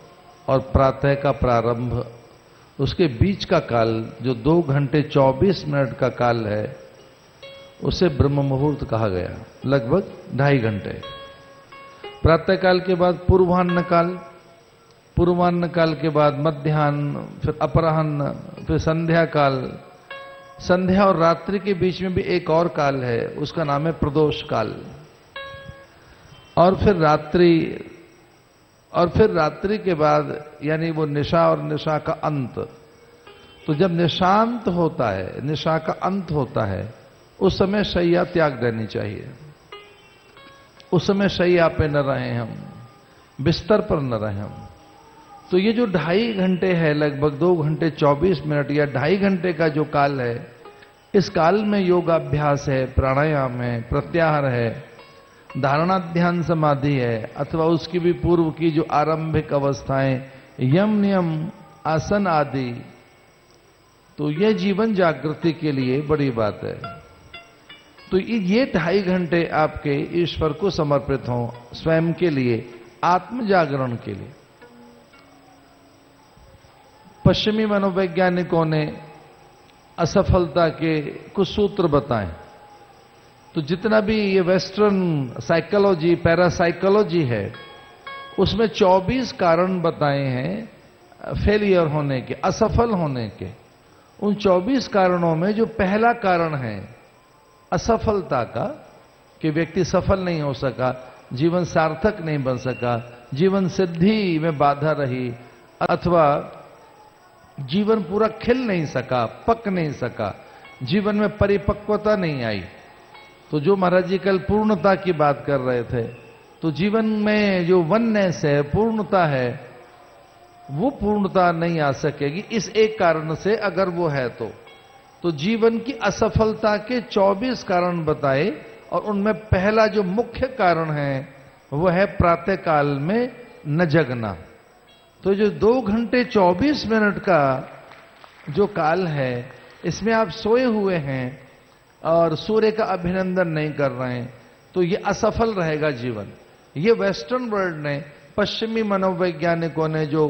और प्रातः का प्रारंभ, उसके बीच का काल जो 2 घंटे 24 मिनट का काल है, उसे ब्रह्म मुहूर्त कहा गया। लगभग 2.5 घंटे। प्रातः काल के बाद पूर्वाह्न काल, पूर्वाह्न काल के बाद मध्याह्न, फिर अपराह्न, फिर संध्या काल। संध्या और रात्रि के बीच में भी एक और काल है, उसका नाम है प्रदोष काल। और फिर रात्रि के बाद यानी वो निशा और निशा का अंत। तो जब निशांत होता है, निशा का अंत होता है, उस समय शैया त्याग देनी चाहिए। उस समय शैया पे न रहें हम, बिस्तर पर न रहें हम। तो ये जो 2.5 घंटे है, लगभग 2 घंटे 24 मिनट या 2.5 घंटे का जो काल है, इस काल में योगाभ्यास है, प्राणायाम है, प्रत्याहार है, धारणा ध्यान समाधि है, अथवा उसकी भी पूर्व की जो आरंभिक अवस्थाएं, यम नियम आसन आदि। तो यह जीवन जागृति के लिए बड़ी बात है। तो ये 2.5 घंटे आपके ईश्वर को समर्पित हों, स्वयं के लिए, आत्म जागरण के लिए। पश्चिमी मनोवैज्ञानिकों ने असफलता के कुछ सूत्र बताए। तो जितना भी ये वेस्टर्न साइकोलॉजी, पैरासाइकोलॉजी है, उसमें 24 कारण बताए हैं फेलियर होने के, असफल होने के। उन 24 कारणों में जो पहला कारण है असफलता का, कि व्यक्ति सफल नहीं हो सका, जीवन सार्थक नहीं बन सका, जीवन सिद्धि में बाधा रही, अथवा जीवन पूरा खिल नहीं सका, पक नहीं सका, जीवन में परिपक्वता नहीं आई। तो जो महाराज जी कल पूर्णता की बात कर रहे थे, तो जीवन में जो वननेस है, पूर्णता है, वो पूर्णता नहीं आ सकेगी इस एक कारण से, अगर वो है तो जीवन की असफलता के 24 कारण बताए, और उनमें पहला जो मुख्य कारण है वो है प्रातःकाल में न जगना। तो जो 2 घंटे 24 मिनट का जो काल है, इसमें आप सोए हुए हैं और सूर्य का अभिनंदन नहीं कर रहे हैं, तो ये असफल रहेगा जीवन। ये वेस्टर्न वर्ल्ड ने, पश्चिमी मनोवैज्ञानिकों ने जो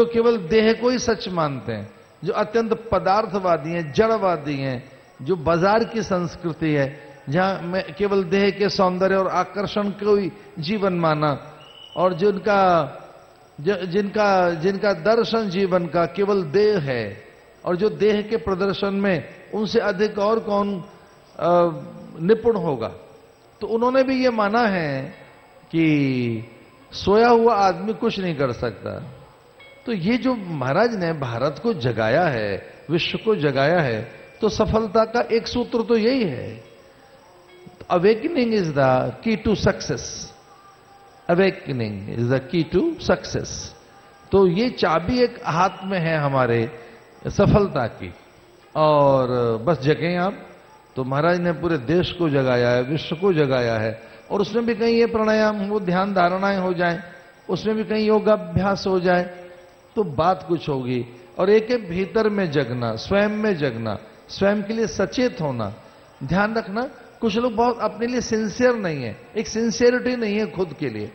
केवल देह को ही सच मानते हैं, जो अत्यंत पदार्थवादी हैं, जड़वादी हैं, जो बाजार की संस्कृति है, जहां में केवल देह के सौंदर्य और आकर्षण को ही जीवन माना, और जिनका दर्शन जीवन का केवल देह है, और जो देह के प्रदर्शन में उनसे अधिक और कौन निपुण होगा। तो उन्होंने भी ये माना है कि सोया हुआ आदमी कुछ नहीं कर सकता। तो ये जो महाराज ने भारत को जगाया है, विश्व को जगाया है, तो सफलता का एक सूत्र तो यही है, awakening is the key to success. Awakening is the key to success. तो ये चाबी एक हाथ में है हमारे सफलता की, और बस जगें आप। तो महाराज ने पूरे देश को जगाया है, विश्व को जगाया है, और उसमें भी कहीं ये प्राणायाम, वो ध्यान धारणाएं हो जाएं, उसमें भी कहीं योगाभ्यास हो जाए, तो बात कुछ होगी। और एक एक भीतर में जगना, स्वयं में जगना, स्वयं के लिए सचेत होना। ध्यान रखना, कुछ लोग बहुत अपने लिए सिंसियर नहीं है, एक सिंसियरिटी नहीं है खुद के लिए,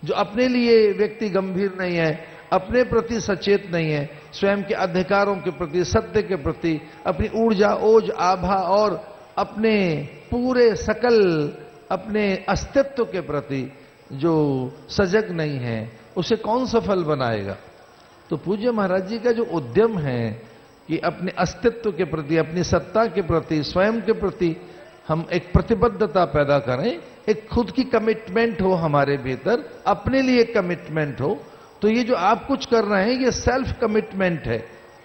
जो अपने लिए व्यक्ति गंभीर नहीं है, अपने प्रति सचेत नहीं है, स्वयं के अधिकारों के प्रति, सत्य के प्रति, अपनी ऊर्जा, ओज, आभा और अपने पूरे सकल अपने अस्तित्व के प्रति जो सजग नहीं है, उसे कौन सफल बनाएगा। तो पूज्य महाराज जी का जो उद्यम है कि अपने अस्तित्व के प्रति, अपनी सत्ता के प्रति, स्वयं के प्रति हम एक प्रतिबद्धता पैदा करें, एक खुद की कमिटमेंट हो हमारे भीतर, अपने लिए कमिटमेंट हो। तो ये जो आप कुछ कर रहे हैं, ये सेल्फ कमिटमेंट है,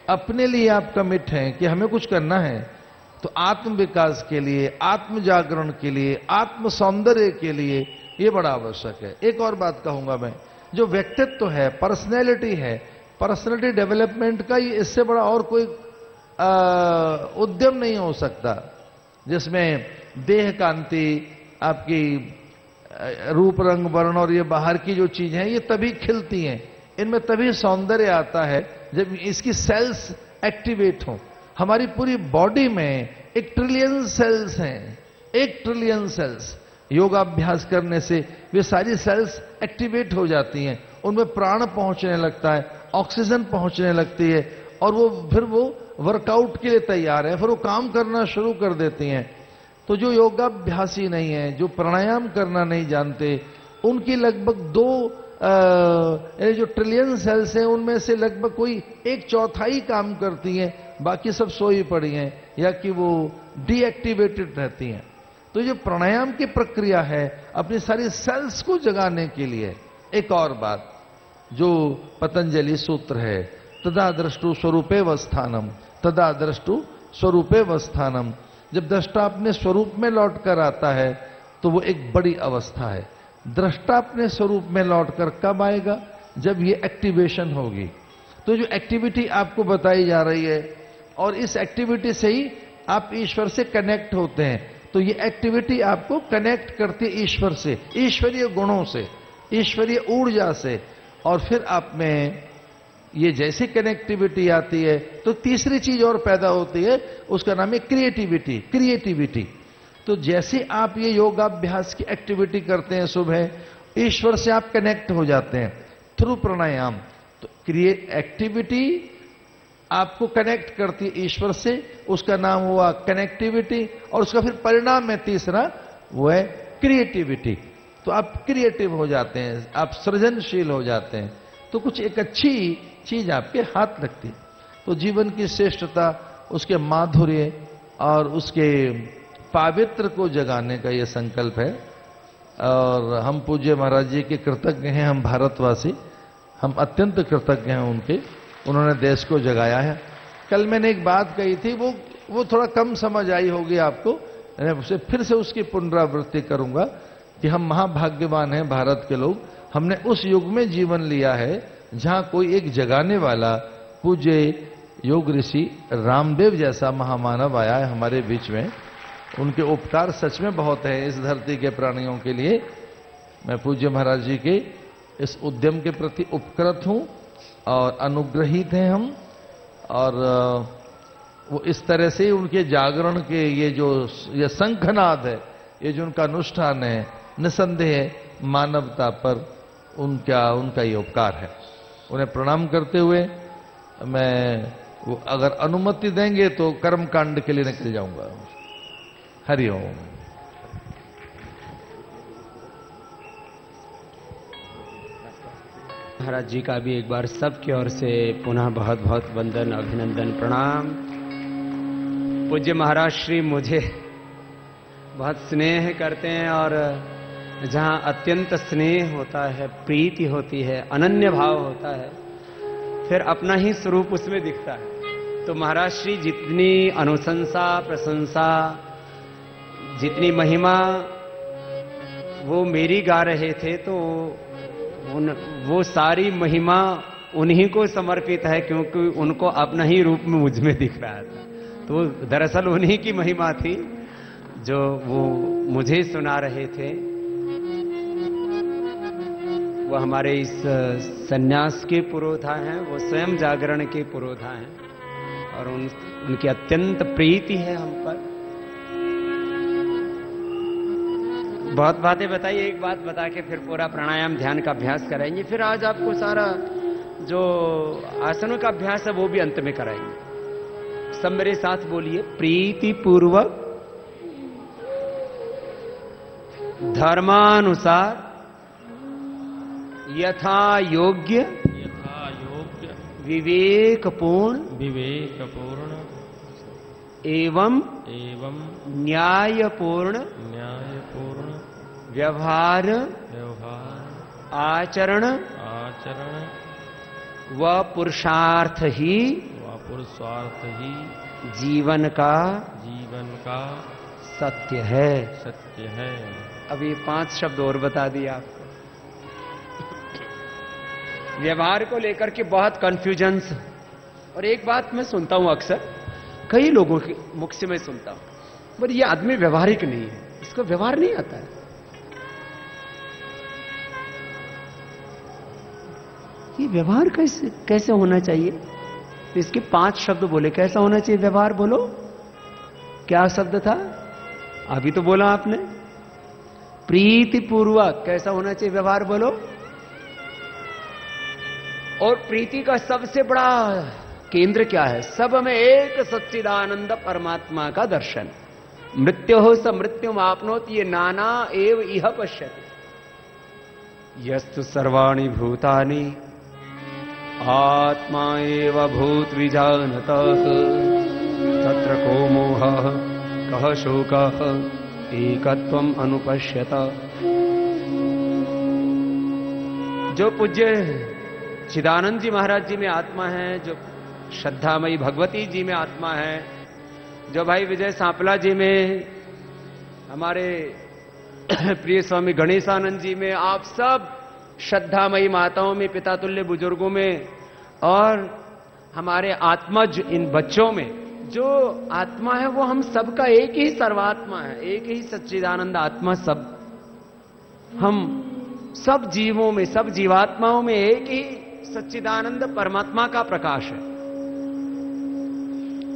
अपने लिए आप कमिट हैं कि हमें कुछ करना है। तो आत्म विकास के लिए, आत्म जागरण के लिए, आत्म सौंदर्य के लिए ये बड़ा आवश्यक है। एक और बात कहूंगा मैं, जो व्यक्तित्व है, पर्सनैलिटी है, पर्सनैलिटी डेवलपमेंट का ये इससे बड़ा और कोई उद्यम नहीं हो सकता, जिसमें देह कांति, आपकी रूप रंग वर्ण और ये बाहर की जो चीजें हैं, ये तभी खिलती हैं, इनमें तभी सौंदर्य आता है जब इसकी सेल्स एक्टिवेट हो। हमारी पूरी बॉडी में 1 ट्रिलियन सेल्स हैं, 1 ट्रिलियन सेल्स। योगाभ्यास करने से वे सारी सेल्स एक्टिवेट हो जाती हैं, उनमें प्राण पहुंचने लगता है, ऑक्सीजन पहुंचने लगती है, और फिर वो वर्कआउट के लिए तैयार है, फिर वो काम करना शुरू कर देती हैं। तो जो योगाभ्यासी नहीं है, जो प्राणायाम करना नहीं जानते, उनकी लगभग 2 जो ट्रिलियन सेल्स हैं, उनमें से लगभग कोई 1/4 काम करती हैं, बाकी सब सोई पड़ी हैं, या कि वो डीएक्टिवेटेड रहती हैं। तो जो प्राणायाम की प्रक्रिया है, अपनी सारी सेल्स को जगाने के लिए। एक और बात, जो पतंजलि सूत्र है, तदा द्रष्टु स्वरूपेव स्थानम, तदा द्रष्टु स्वरूपेव स्थानम। जब दृष्टा अपने स्वरूप में लौट कर आता है, तो वो एक बड़ी अवस्था है। दृष्टा अपने स्वरूप में लौटकर कब आएगा? जब ये एक्टिवेशन होगी। तो जो एक्टिविटी आपको बताई जा रही है, और इस एक्टिविटी से ही आप ईश्वर से कनेक्ट होते हैं, तो ये एक्टिविटी आपको कनेक्ट करती है ईश्वर से, ईश्वरीय गुणों से, ईश्वरीय ऊर्जा से, और फिर आप में ये जैसे कनेक्टिविटी आती है तो तीसरी चीज और पैदा होती है, उसका नाम है क्रिएटिविटी। तो जैसे आप ये योगाभ्यास की एक्टिविटी करते हैं सुबह, ईश्वर से आप कनेक्ट हो जाते हैं थ्रू प्राणायाम। तो एक्टिविटी आपको कनेक्ट करती है ईश्वर से, उसका नाम हुआ कनेक्टिविटी, और उसका फिर परिणाम है तीसरा, वो है क्रिएटिविटी। तो आप क्रिएटिव हो जाते हैं, आप सृजनशील हो जाते हैं, तो कुछ एक अच्छी चीज आपके हाथ लगती है। तो जीवन की श्रेष्ठता, उसके माधुर्य और उसके पावित्र को जगाने का यह संकल्प है। और हम पूज्य महाराज जी के कृतज्ञ हैं, हम भारतवासी, हम अत्यंत कृतज्ञ हैं उनके, उन्होंने देश को जगाया है। कल मैंने एक बात कही थी, वो थोड़ा कम समझ आई होगी आपको, फिर से उसकी पुनरावृत्ति करूंगा कि हम महाभाग्यवान हैं भारत के लोग, हमने उस युग में जीवन लिया है जहां कोई एक जगाने वाला पूज्य योग ऋषि रामदेव जैसा महामानव आया है हमारे बीच में। उनके उपकार सच में बहुत है इस धरती के प्राणियों के लिए। मैं पूज्य महाराज जी के इस उद्यम के प्रति उपकृत हूं और अनुग्रहित हैं हम। और वो इस तरह से उनके जागरण के ये शंखनाद है, ये जो उनका अनुष्ठान है, निसंदेह मानवता पर उनका ये उपकार है। उन्हें प्रणाम करते हुए मैं, वो अगर अनुमति देंगे तो कर्म कांड के लिए निकल जाऊंगा। हरिओम। महाराज जी का भी एक बार सबकी ओर से पुनः बहुत बहुत वंदन, अभिनंदन, प्रणाम। पूज्य महाराज श्री मुझे बहुत स्नेह करते हैं, और जहां अत्यंत स्नेह होता है, प्रीति होती है, अनन्य भाव होता है, फिर अपना ही स्वरूप उसमें दिखता है। तो महाराज श्री जितनी अनुशंसा, प्रशंसा, जितनी महिमा वो मेरी गा रहे थे, तो वो सारी महिमा उन्हीं को समर्पित है, क्योंकि उनको अपना ही रूप में मुझ में दिख रहा था। तो दरअसल उन्हीं की महिमा थी जो वो मुझे सुना रहे थे। वो हमारे इस सन्यास के पुरोधा हैं, वो स्वयं जागरण के पुरोधा हैं, और उनकी अत्यंत प्रीति है हम पर। बहुत बातें बताई, एक बात बता के फिर पूरा प्राणायाम ध्यान का अभ्यास कराएंगे। फिर आज आपको सारा जो आसनों का अभ्यास है वो भी अंत में कराएंगे। सब मेरे साथ बोलिए, प्रीति पूर्वक धर्मानुसार यथा योग्य विवेकपूर्ण एवं न्यायपूर्ण व्यवहार आचरण व पुरुषार्थ ही जीवन का सत्य है। अब ये 5 शब्द और बता दिए आपको। व्यवहार को लेकर के बहुत कंफ्यूजन्स। और एक बात मैं सुनता हूं अक्सर, कई लोगों के मुख से मैं सुनता हूं, पर ये आदमी व्यवहारिक नहीं है, इसको व्यवहार नहीं आता है। ये व्यवहार कैसे होना चाहिए? इसके 5 शब्द बोले, कैसा होना चाहिए व्यवहार, बोलो क्या शब्द था? अभी तो बोला आपने, प्रीतिपूर्वक। कैसा होना चाहिए व्यवहार, बोलो। और प्रीति का सबसे बड़ा केंद्र क्या है? सब में एक सच्चिदानंद परमात्मा का दर्शन। मृत्यु हो स मृत्युम आपनोति ये नाना एव इह पश्यति यस्तु सर्वाणि भूतानि आत्मा एव भूत विजानतः तत्र को मोहः कः शोकः एकत्वम् अनुपश्यत। जो पूज्य चिदानंद जी महाराज जी में आत्मा है, जो श्रद्धामयी भगवती जी में आत्मा है, जो भाई विजय सांपला जी में, हमारे प्रिय स्वामी गणेशानंद जी में, आप सब श्रद्धामयी माताओं में, पिता तुल्य बुजुर्गों में, और हमारे आत्मज इन बच्चों में जो आत्मा है, वो हम सबका एक ही सर्वात्मा है, एक ही सच्चिदानंद आत्मा। सब हम सब जीवों में, सब जीवात्माओं में एक ही सच्चिदानंद परमात्मा का प्रकाश है।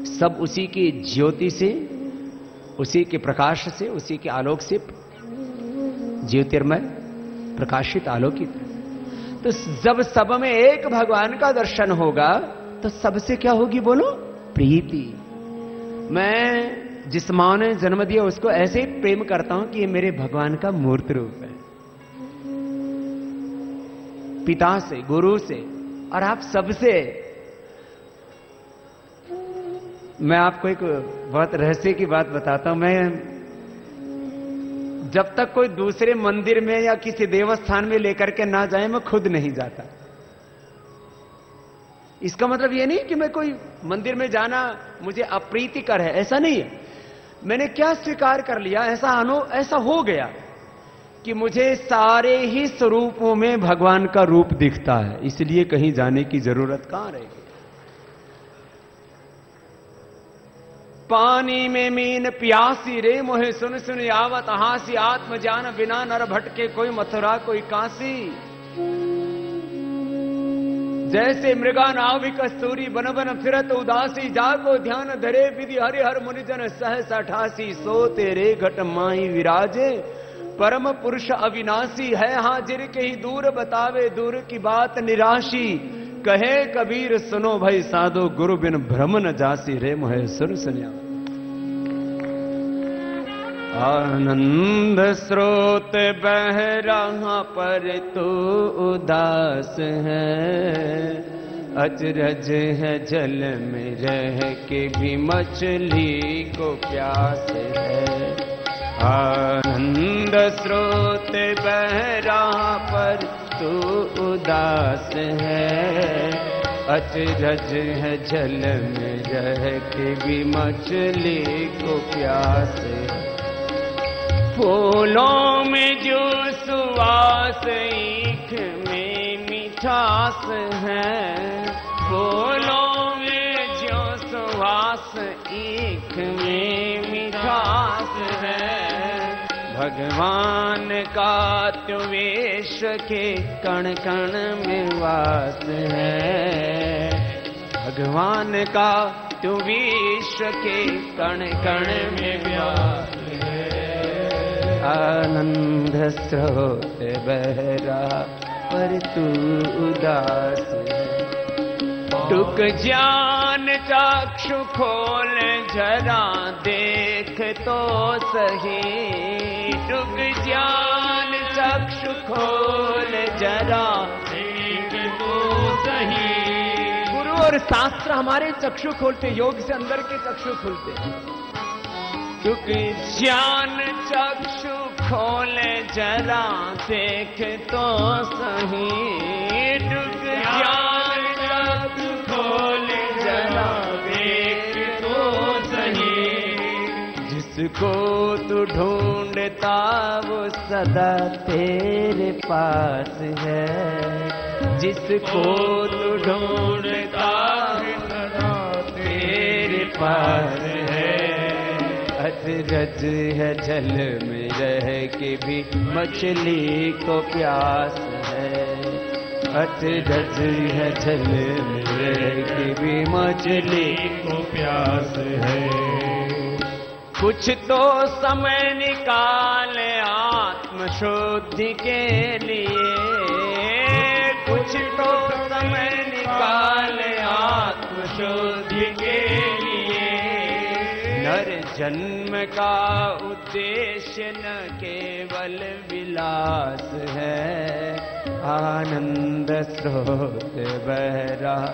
सब उसी की ज्योति से, उसी के प्रकाश से, उसी के आलोक से ज्योतिर्मय प्रकाशित आलोकित। तो जब सब में एक भगवान का दर्शन होगा तो सबसे क्या होगी बोलो? प्रीति। मैं जिस मां ने जन्म दिया उसको ऐसे ही प्रेम करता हूं कि ये मेरे भगवान का मूर्त रूप है। पिता से, गुरु से और आप सबसे। मैं आपको एक बहुत रहस्य की बात बताता हूं। मैं जब तक कोई दूसरे मंदिर में या किसी देवस्थान में लेकर के ना जाए मैं खुद नहीं जाता। इसका मतलब यह नहीं कि मैं कोई मंदिर में जाना मुझे अप्रीतिकर है, ऐसा नहीं है। मैंने क्या स्वीकार कर लिया, ऐसा हो गया कि मुझे सारे ही स्वरूपों में भगवान का रूप दिखता है, इसलिए कहीं जाने की जरूरत कहां रहेगी। पानी में मीन प्यासी रे मोहे सुन सुन आवत हासी, आत्म ज्ञान बिना नर भटके कोई मथुरा कोई काशी। जैसे मृगा नाभि कस्तूरी बन बन फिरत उदासी, जाको ध्यान धरे विधि हरि हर मुनिजन सहस 88। सो तेरे घट माही विराजे परम पुरुष अविनाशी है। हाजिर के ही दूर बतावे दूर की बात निराशी, कहे कबीर सुनो भाई साधो गुरु बिन भ्रम न जासी। रे मोहे सुन सुनिया आनंद स्रोत बह रहा पर तू उदास है, अचरज है जल में रह के भी मछली को प्यास है। आनंद स्रोत बह रहा पर तू उदास है, अचरज है जल में रह के भी मछली को प्यास है। फूलों में जो सुवास ईख में मिठास है, फूलों में जो सुवास ईख में मिठास है। भगवान का तो वेश के कण कण में वास है, भगवान का तो वेश के कण कण में वास है। आनंद स्रोत बह रहा पर तू उदास है, टुक ज्ञान चक्षु खोल जरा देख तो सही, टुक ज्ञान चक्षु खोल जरा देख तो सही। गुरु और शास्त्र हमारे चक्षु खोलते, योग से अंदर के चक्षु खुलते। टुक ज्ञान चक्षु खोल जरा देख तो सही, टुक ज्ञान चक्षु खोल जरा देख तो सही। जिसको तू ढूंढता वो सदा तेरे पास है, जिसको तू ढूंढता सदा तेरे पास है। अचरज है जल में रह के भी मछली को प्यास है, अचरज है जल में रह के भी मछली को प्यास है। कुछ तो समय निकाल आत्म शुद्धि के लिए, कुछ तो समय निकाल आत्म शुद्धि के लिए। नर जन्म का उद्देश्य न केवल विलास है, आनंद स्रोत बह रहा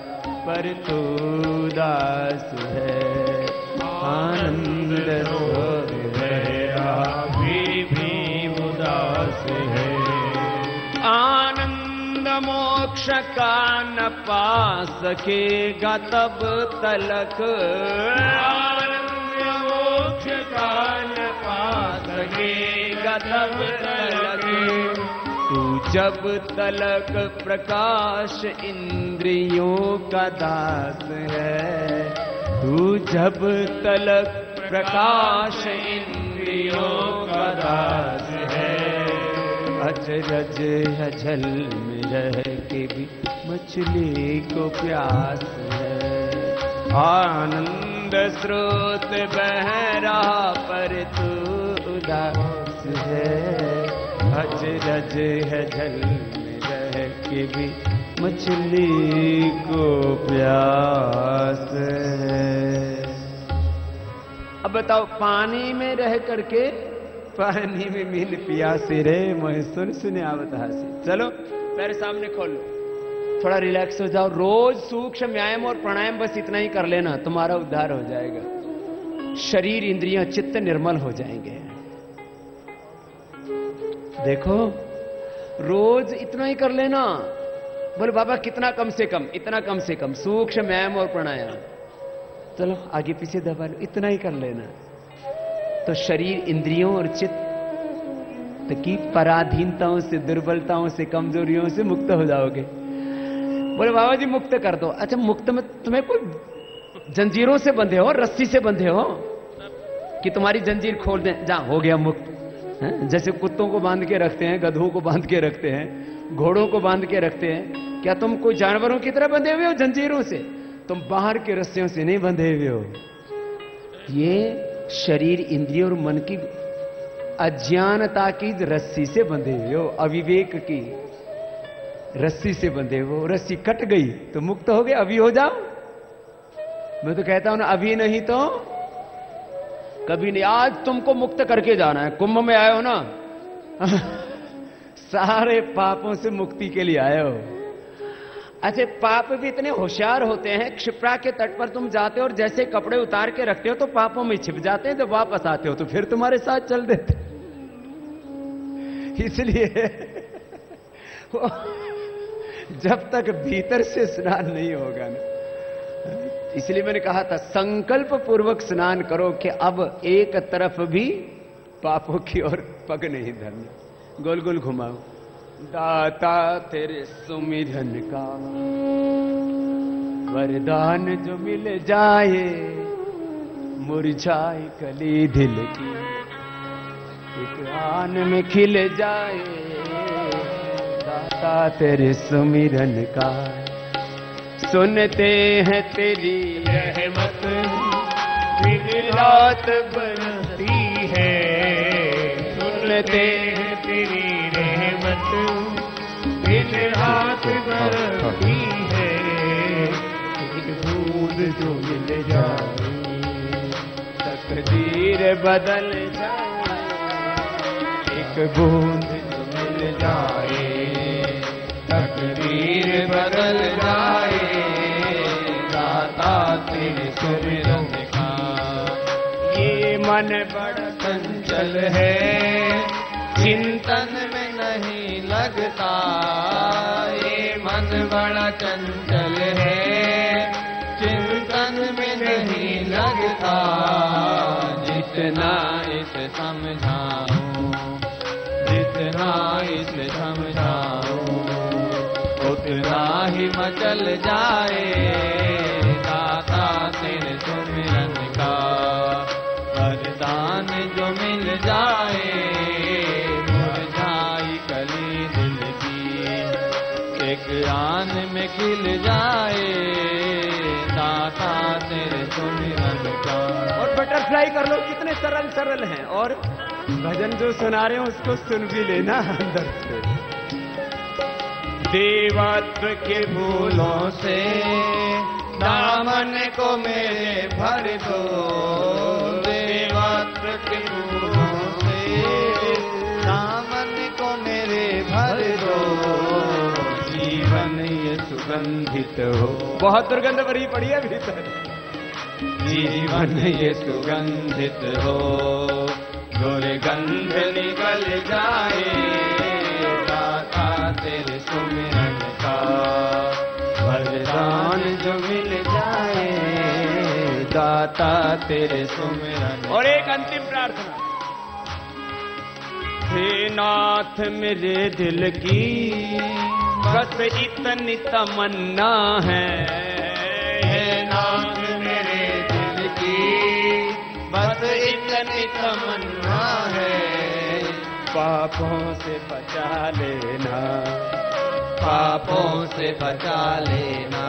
पर तू दास है। आनंद स्रोत बह रहा भी उदास है। आनंद मोक्ष का न पा सकेगा तब तलक, मोक्ष का न पा सकेगा तब तलक। तू जब तलक प्रकाश इंद्रियों का दास है, तू जब तलक प्रकाश इंद्रियों का दास है। अचरज है जल में रह के भी मछली को प्यास है। आनंद स्रोत बह रहा पर तू उदास है। अचरज है जल में रह के भी मछली को प्यास है। अब बताओ, पानी में रह करके पानी में मीन पियासी रे मोहे सुन सुने आवत हासी। चलो पैर सामने खोल लो, थोड़ा रिलैक्स हो जाओ। रोज सूक्ष्म व्यायाम और प्राणायाम बस इतना ही कर लेना, तुम्हारा उद्धार हो जाएगा। शरीर, इंद्रियां, चित्त निर्मल हो जाएंगे। देखो रोज इतना ही कर लेना। बोले बाबा कितना? कम से कम इतना, कम से कम सूक्ष्म व्यायाम और प्राणायाम। चलो आगे पीछे दबा लो, इतना ही कर लेना। तो शरीर, इंद्रियों और चित्त की पराधीनताओं से, दुर्बलताओं से, कमजोरियों से मुक्त हो जाओगे। बोले बाबा जी मुक्त कर दो। अच्छा, मुक्त में तुम्हें कोई जंजीरों से बंधे हो, रस्सी से बंधे हो कि तुम्हारी जंजीर खोल दें, जा हो गया मुक्त? जैसे कुत्तों को बांध के रखते हैं, गधों को बांध के रखते हैं, घोड़ों को बांध के रखते हैं, क्या तुम कोई जानवरों की तरह बंधे हुए हो जंजीरों से? तुम बाहर के रस्सियों से नहीं बंधे हुए हो। ये शरीर, इंद्रिय और मन की अज्ञानता की रस्सी से बंधे हुए हो, अविवेक की रस्सी से बंधे हो। रस्सी कट गई तो मुक्त हो गए, अभी हो जाओ। मैं तो कहता हूं ना, अभी नहीं तो कभी नहीं। आज तुमको मुक्त करके जाना है। कुंभ में आए हो ना, सारे पापों से मुक्ति के लिए आए हो। अच्छा, पाप भी इतने होशियार होते हैं, क्षिप्रा के तट पर तुम जाते हो और जैसे कपड़े उतार के रखते हो तो पापों में छिप जाते हैं। जब वापस आते हो तो फिर तुम्हारे साथ चल देते। इसलिए जब तक भीतर से स्नान नहीं होगा ना, इसलिए मैंने कहा था संकल्प पूर्वक स्नान करो कि अब एक तरफ भी पापों की ओर पग नहीं धरना। गोल गोल घुमाओ। दाता तेरे सुमिरन का वरदान जो मिल जाए, मुरझाई कली दिल की एक आन में खिल जाए। दाता तेरे सुमिरन का, सुनते हैं तेरी रहमत, दिन रात बरसती है। सुनते हैं तेरी रहमत, दिन रात बरसती है। एक बूंद जो मिल जाए, तकदीर बदल जाए। एक बूंद जो मिल जाए, तकदीर बदल जाए। दाता तेरे सुमिरन का, ये मन बड़ा चंचल है, चिंतन में नहीं लगता। ये मन बड़ा चंचल है, चिंतन में नहीं लगता। जितना इसे समझाऊं, जितना इसे समझाऊं, उतना ही मचल जाए। दाता तेरे सुमिरन का वरदान जो मिल जाए, मुरझाई कली दिल की एक आन में खिल जाए। दाता तेरे सुमिरन का। और बटरफ्लाई कर लो, कितने सरल सरल हैं। और भजन जो सुना रहे हो उसको सुन भी लेना अंदर से। देवत्व के फूलों से दामन को मेरे भर दो। देवत्व के फूलों से दामन को मेरे भर दो। जीवन ये सुगंधित हो। बहुत दुर्गंध भरी पड़ी है भीतर। जीवन ये सुगंधित हो, दुर्गंध निकल जाए। दाता तेरे सुमिरन का वरदान जो मिल जाए। दाता तेरे सुमिरन। और एक अंतिम प्रार्थना। हे नाथ मेरे दिल की बस इतनी तमन्ना है। हे नाथ मेरे दिल की बस इतनी तमन्ना है। पापों से बचा लेना, पापों से बचा लेना,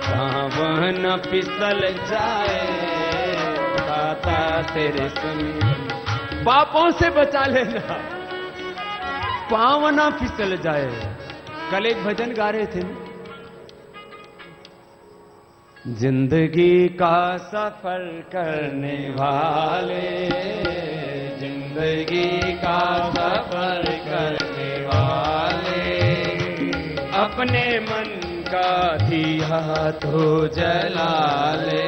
पाँव न फिसल जाए दाता तेरे समीप। पापों से बचा लेना, पाँव न फिसल जाए। कल एक भजन गा रहे थे ना, जिंदगी का सफर करने वाले, जिंदगी का सफर करने वाले, अपने मन का दिया तो जला ले,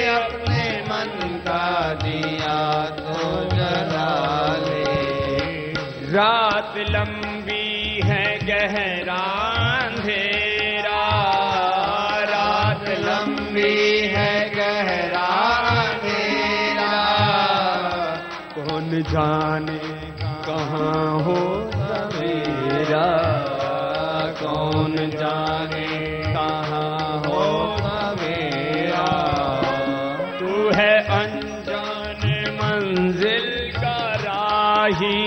अपने मन का दिया तो जला ले। रात लंबी है गहरा अंधेरा, रात लंबी है गहरा अंधेरा, कौन जाने कहाँ हो सवेरा, कौन जाने कहाँ हो सवेरा। तू है अनजान मंजिल का राही,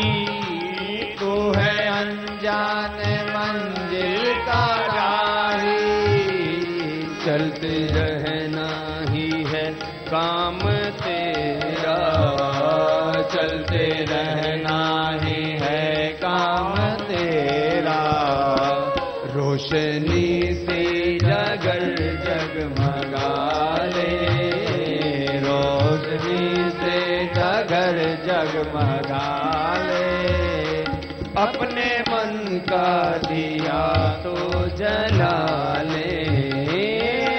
तू है अनजान मंजिल का राही, चलते रहना ही है काम तेरा, चलते रहना ही है काम तेरा। रोशनी से जगर जगमगा ले, रोशनी से जगर जगमगा ले, अपने मन का दिया तो जला ले,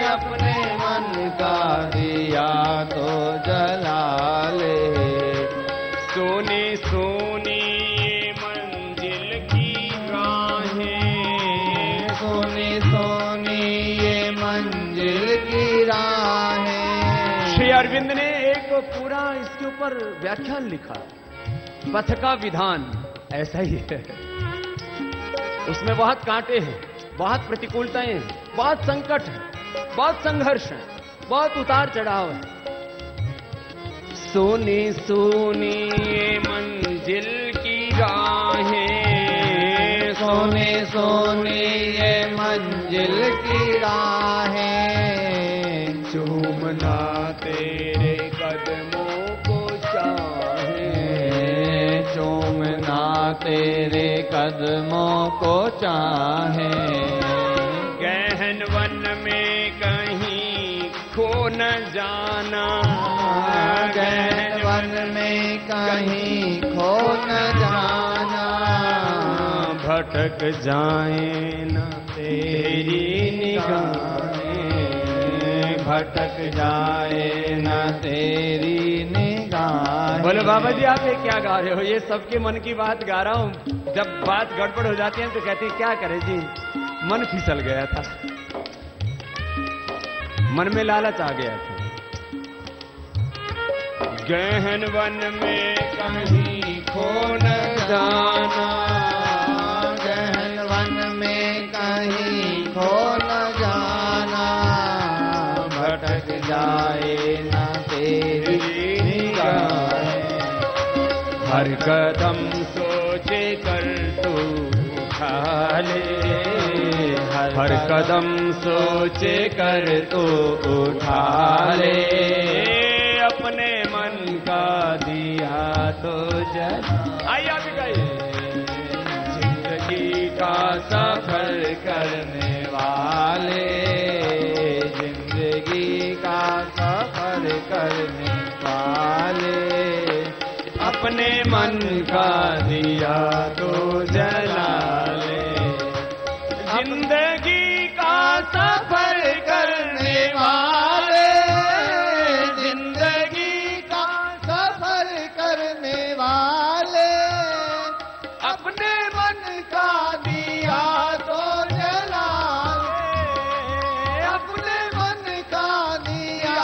अपने मन का दिया तो जला ले। सोनी सोनी ये मंजिल की राहें, सोनी सोनी ये मंजिल की राहें। श्री अरविंद ने एक पूरा इसके ऊपर व्याख्यान लिखा, पथ का विधान ऐसा ही है। उसमें बहुत कांटे हैं, बहुत प्रतिकूलताएं हैं, बहुत संकट है, बहुत संघर्ष है, बहुत उतार चढ़ाव है। सोनी सोनी ये मंजिल की राहें, सोनी सोनी ये मंजिल की राहें, चूमना तेरे कदमों को चाहे, चूमना तेरे कदमों को चाहे। गहन वन में कहीं खो न जाना, गहन वन में कहीं खो न जाना, भटक जाए न तेरी निगाहें, भटक जाए न तेरी निगाहें। बोलो बाबा जी आप ये क्या गा रहे हो? ये सबके मन की बात गा रहा हूँ। जब बात गड़बड़ हो जाती है तो कहते हैं क्या करें जी, मन फिसल गया था, मन में लालच आ गया था। गहन वन में कहीं खो न जाना, गहन वन में कहीं खो न जाना, भटक जाए न तेरी निगाहें। हर कदम सोचे कर तू उठा ले, हर कदम सोचे कर तू उठा ले, अपने मन का दिया तो जला। आइए आप गाइए। जिंदगी का सफर करने वाले, जिंदगी का सफर करने वाले, अपने मन का दिया तो जला ले। जिंदगी का सफर करने वाले, जिंदगी का सफर करने वाले, अपने मन का दिया तो जला ले, अपने मन का दिया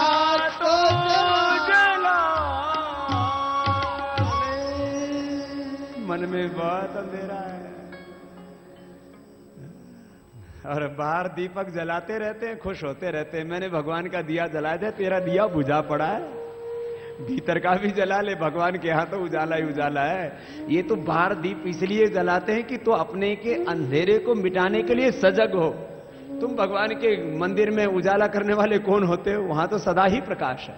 तो जला ले। मन में बहुत अंधेरा है और बाहर दीपक जलाते रहते हैं, खुश होते रहते हैं। मैंने भगवान का दिया जलाया था, तेरा दिया बुझा पड़ा है। भीतर का भी जला ले, भगवान के यहां तो उजाला ही उजाला है। ये तो बाहर दीप इसलिए जलाते हैं कि तो अपने के अंधेरे को मिटाने के लिए सजग हो। तुम भगवान के मंदिर में उजाला करने वाले कौन होते हो? वहां तो सदा ही प्रकाश है।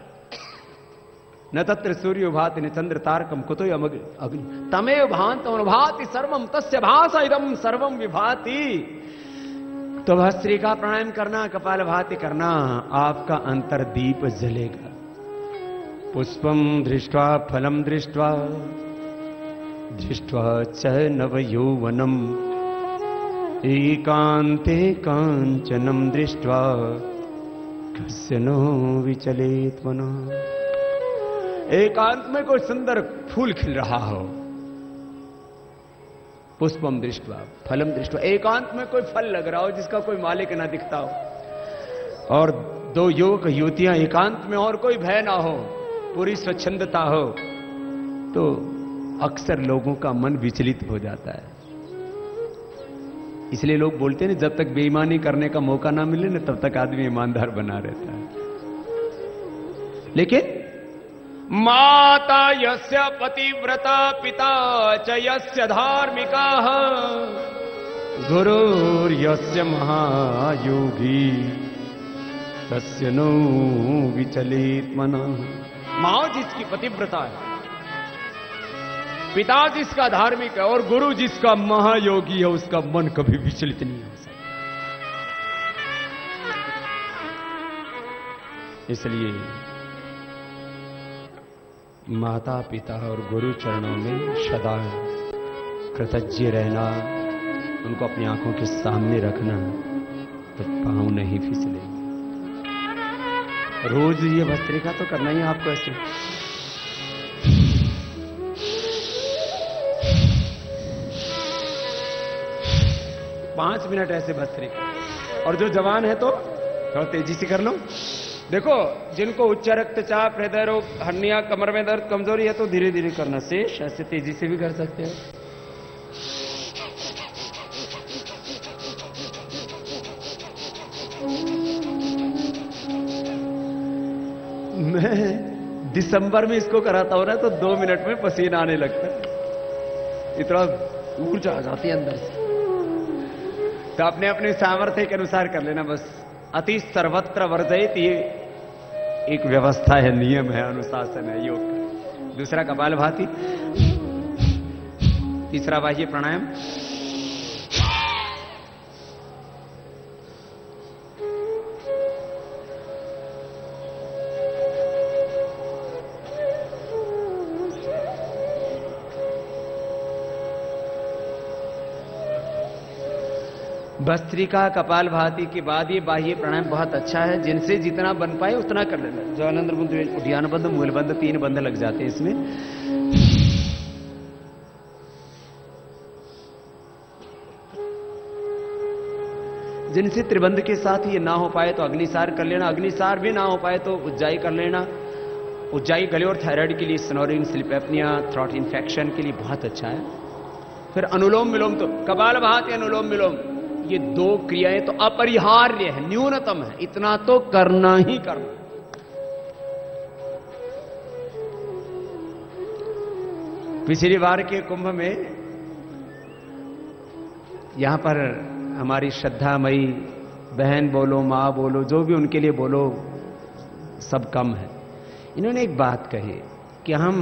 न तत्र सूर्यो भाति न चंद्र तारकम कुतो अग्नि तमेव भांत भाति सर्वम तस्य भासा इदम सर्वम विभाति। तो भस्त्री का प्राणायाम करना, कपाल भाति करना, आपका अंतर दीप जलेगा। पुष्पम दृष्ट्वा फलम दृष्ट्वा दृष्ट्वा च नव यौवनम एकांते कांचनम दृष्ट्वा कस्य नो विचलित मनः। एकांत में कोई सुंदर फूल खिल रहा हो, पुष्पम दृष्ट्वा फलम दृष्ट्वा, एकांत में कोई फल लग रहा हो जिसका कोई मालिक ना दिखता हो, और दो युवक युवतियां एकांत में और कोई भय ना हो, पूरी स्वच्छंदता हो, तो अक्सर लोगों का मन विचलित हो जाता है। इसलिए लोग बोलते हैं जब तक बेईमानी करने का मौका ना मिले ना तब तक आदमी ईमानदार बना रहता है। लेकिन माता यस्य पतिव्रता पिता च यस्य धार्मिका गुरुर्यस्य महायोगी तस्य नो विचलित मनः। मां जिसकी पतिव्रता है, पिता जिसका धार्मिक है और गुरु जिसका महायोगी है, उसका मन कभी विचलित नहीं हो सकता। इसलिए माता पिता और गुरु चरणों में सदा कृतज्ञ रहना, उनको अपनी आंखों के सामने रखना, तो पांव नहीं फिसले। रोज ये भस्त्रिका तो करना ही आपको ऐसे। 5 मिनट ऐसे भस्त्रिका। और जो जवान है तो थोड़ा तेजी से कर लो। देखो जिनको उच्च रक्तचाप, हृदय रोग, हर्निया, कमर में दर्द, कमजोरी है तो धीरे धीरे करना, शेष ऐसे तेजी से भी कर सकते हो। मैं दिसंबर में इसको कराता हूं ना तो 2 मिनट में पसीना आने लगता है, इतना ऊर्जा आ जाती है अंदर से। तो अपने अपने सामर्थ्य के अनुसार कर लेना बस। अति सर्वत्र वर्जयित, ये एक व्यवस्था है, नियम है, अनुशासन है योग का। दूसरा कपालभाति, तीसरा बाह्य प्राणायाम। भस्त्रिका कपालभाति के बाद ये बाह्य प्राणायाम बहुत अच्छा है, जिनसे जितना बन पाए उतना कर लेना। ज्वालेंद्र बंध, उद्यान बंध, मूल बंध, 3 बंध लग जाते हैं इसमें। जिनसे त्रिबंध के साथ ये ना हो पाए तो अग्निसार कर लेना, अग्निसार भी ना हो पाए तो उज्जाई कर लेना। उज्जाई गले और थायराइड के लिए, snoring, sleep apnoea, throat infection के लिए बहुत अच्छा है। फिर अनुलोम विलोम, तो कपालभाति, अनुलोम विलोम, ये 2 क्रियाएं तो अपरिहार्य है, न्यूनतम है, इतना तो करना ही करना। पिछली बार के कुंभ में यहां पर हमारी श्रद्धामयी बहन बोलो, मां बोलो, जो भी उनके लिए बोलो, सब कम है। इन्होंने एक बात कही कि हम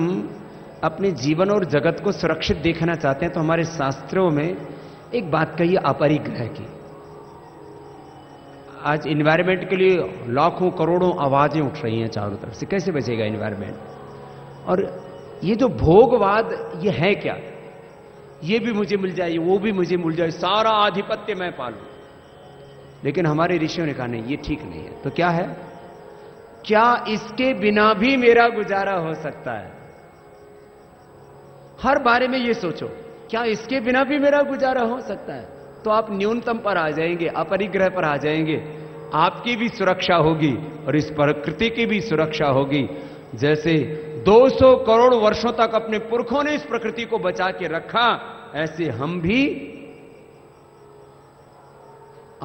अपने जीवन और जगत को सुरक्षित देखना चाहते हैं, तो हमारे शास्त्रों में एक बात कही है अपरिग्रह की। आज इन्वायरमेंट के लिए लाखों करोड़ों आवाजें उठ रही हैं चारों तरफ से, कैसे बचेगा इन्वायरमेंट? और ये जो भोगवाद, ये है क्या? ये भी मुझे मिल जाए, वो भी मुझे मिल जाए, सारा आधिपत्य मैं पालूं। लेकिन हमारे ऋषियों ने कहा नहीं, ये ठीक नहीं है। तो क्या है? क्या इसके बिना भी मेरा गुजारा हो सकता है? हर बारे में ये सोचो, क्या इसके बिना भी मेरा गुजारा हो सकता है? तो आप न्यूनतम पर आ जाएंगे, अपरिग्रह पर आ जाएंगे। आपकी भी सुरक्षा होगी और इस प्रकृति की भी सुरक्षा होगी। जैसे 200 करोड़ वर्षों तक अपने पुरखों ने इस प्रकृति को बचा के रखा, ऐसे हम भी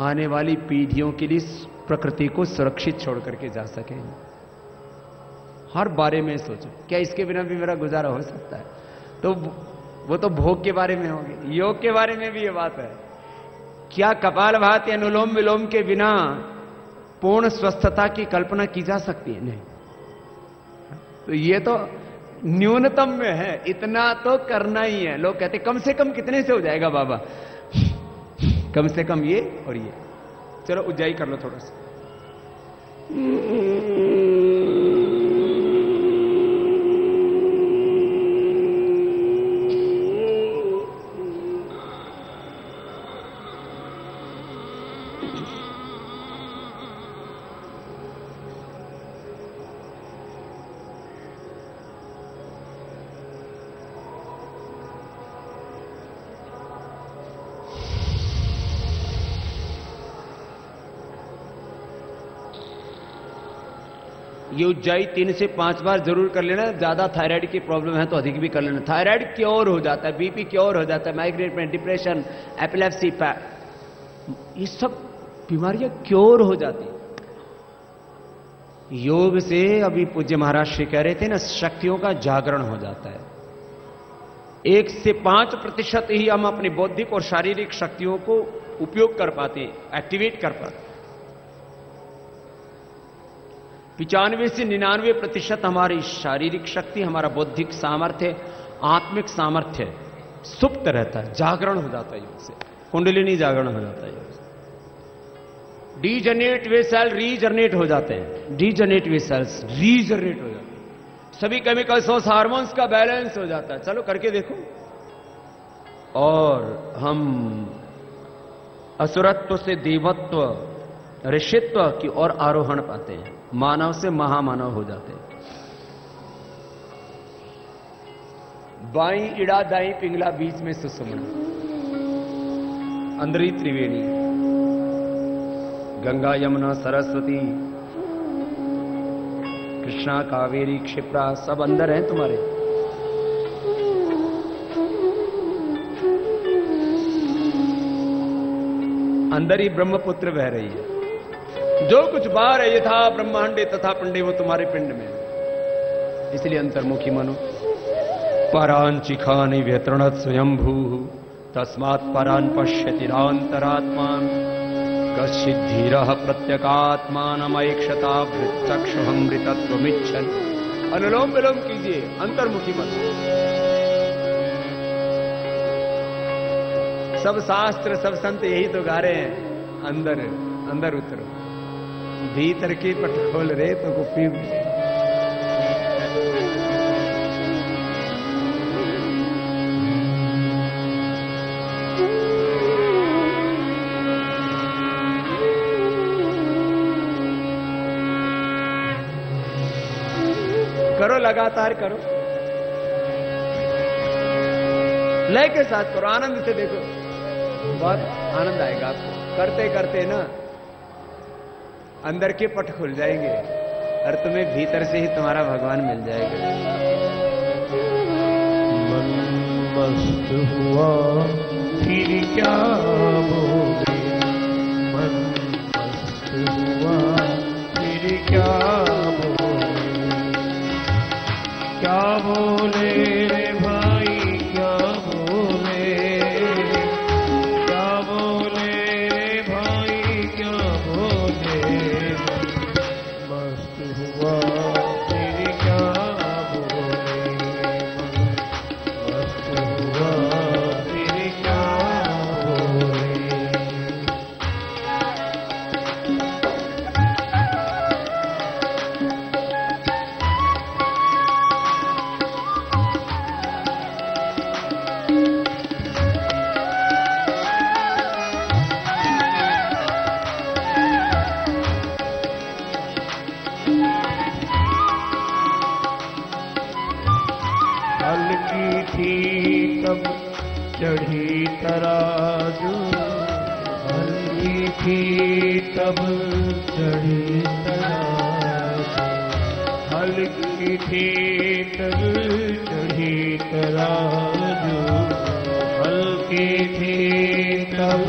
आने वाली पीढ़ियों के लिए प्रकृति को सुरक्षित छोड़ करके जा सकेंगे। हर बारे में सोचो, क्या इसके बिना भी मेरा गुजारा हो सकता है? तो वो तो भोग के बारे में होगी, योग के बारे में भी ये बात है। क्या कपालभाति अनुलोम विलोम के बिना पूर्ण स्वस्थता की कल्पना की जा सकती है? नहीं। तो ये तो न्यूनतम में है, इतना तो करना ही है। लोग कहते कम से कम कितने से हो जाएगा बाबा? कम से कम ये और ये। चलो उज्जाई कर लो थोड़ा सा। ये उज्जाई 3 से 5 बार जरूर कर लेना। ज्यादा थायराइड की प्रॉब्लम है तो अधिक भी कर लेना। थायराइड क्योर हो जाता है, बीपी क्योर हो जाता है, माइग्रेन में डिप्रेशन, एपिलेप्सी, ये सब बीमारियां क्योर हो जाती है योग से। अभी पूज्य महाराज श्री कह रहे थे ना, शक्तियों का जागरण हो जाता है। 1 से 5% ही हम अपनी बौद्धिक और शारीरिक शक्तियों को उपयोग कर पाते हैं, एक्टिवेट कर पाते हैं। 95 से 99% हमारी शारीरिक शक्ति, हमारा बौद्धिक सामर्थ्य, आत्मिक सामर्थ्य सुप्त रहता है, जागरण हो जाता है योग से। कुंडलिनी जागरण हो जाता है योग से। डीजनरेट वे सेल रीजनरेट हो जाते हैं, डीजनरेट वे सेल्स रीजनरेट हो जाते हैं, सभी केमिकल्स और हार्मोन्स का बैलेंस हो जाता है। चलो करके देखो। और हम असुरत्व से देवत्व, ऋषित्व की ओर आरोहण पाते हैं, मानव से महामानव हो जाते हैं। बाई इड़ा दाई पिंगला, बीच में सुषुम्ना, अंदरी त्रिवेणी, गंगा यमुना सरस्वती कृष्णा कावेरी क्षिप्रा, सब अंदर हैं तुम्हारे। अंदर ही ब्रह्मपुत्र बह रही है। जो कुछ बाहर है, यथा ब्रह्मांडे तथा पिंडे, वो तुम्हारे पिंड में है। इसलिए अंतर्मुखी मनो। परांचिखानि व्यतृणत् स्वयंभू, तस्मात् परान् पश्यति नान्तरात्मान्, कश्चित् धीरः प्रत्यगात्मानमैक्षता वृत्तक्षुहमृतत्वमिच्छन्। अनुलोम विलोम कीजिए, अंतर्मुखी मनो। सब शास्त्र, सब संत यही तो गा रहे हैं, अंदर अंदर उतरो। भीतर की पट खोल रे तो गुप्पी। करो, लगातार करो, लय के साथ करो, आनंद से देखो, बहुत आनंद आएगा आपको। करते करते ना अंदर के पट खुल जाएंगे और तुम्हें भीतर से ही तुम्हारा भगवान मिल जाएगा। मन मस्त हुआ फिर क्या बोले, मन मस्त हुआ फिर क्या बोले, क्या बोले रे भाई, क्या बोले, क्या बोले रे भाई, क्या बोले। मस्त हुआ फिर क्या बोले, मस्त हुआ फिर क्या बोले। हल्की थी तब चढ़ी तराजू, हल्की थी तब चढ़ी तराजू, हल्की थी तब चढ़ी तराजू, हल्की थी तब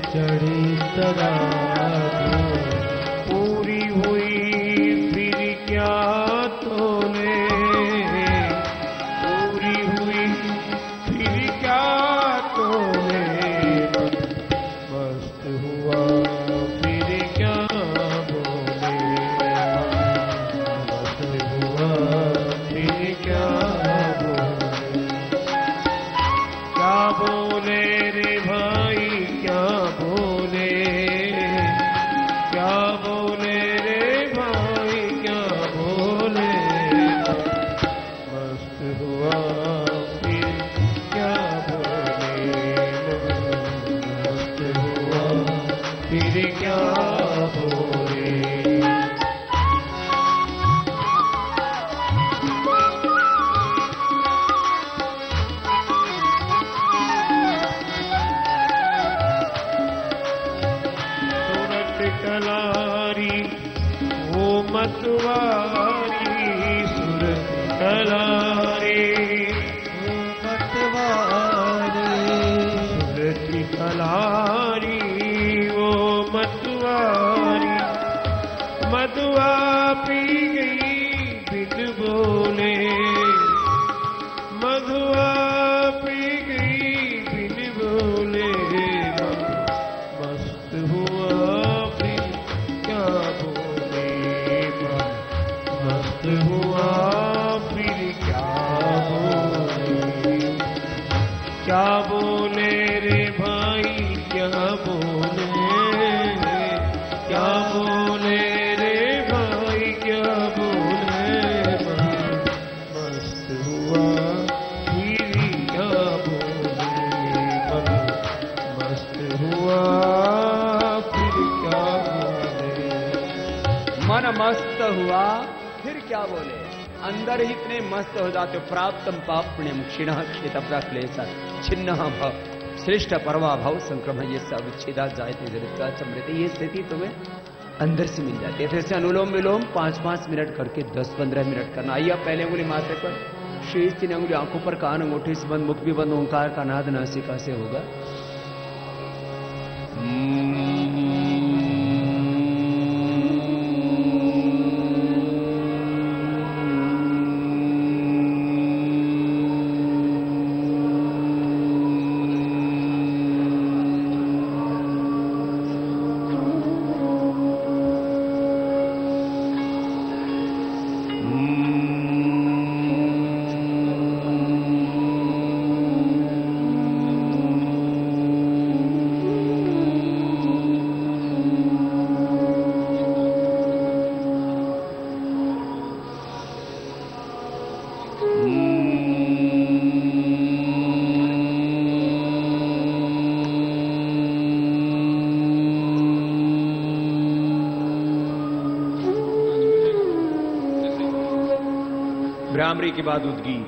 चढ़ी तराजू। पूरी हुई फिर क्या तोल मतवारी सुरति कलारी सुरति कलारी वो मतवारी मधुआ पी गई बिन बोले मधुआ पी गई बिन बोले मस्त हुआ फिर क्या बोले मस्त हुआ फिर क्या बोले रे भाई क्या बोले रे भाई क्या बोले मस्त हुआ फिर क्या बोले मस्त हुआ फिर क्या बोले मन मस्त हुआ फिर क्या बोले। अंदर ही इतने मस्त हो जाते हो। प्राप्तम पाप पुण्यम क्षीणः क्षितव्या क्लेशः छिन्नः भव श्रेष्ठ परवा भव संक्रमण ये सब छेदा जायते जगत्का समृद्धि। ये स्थिति तुम्हें अंदर से मिल जाती है। फिर से अनुलोम विलोम 5-5 मिनट करके 10-15 मिनट करना। आइए आप पहले उंगली माथे पर, शेष 3 उंगली आंखों पर, कान अंगूठे से बंद, मुख भी बंद। ओंकार का नाद नासिका से होगा। भ्रामरी के बाद उद्गीत।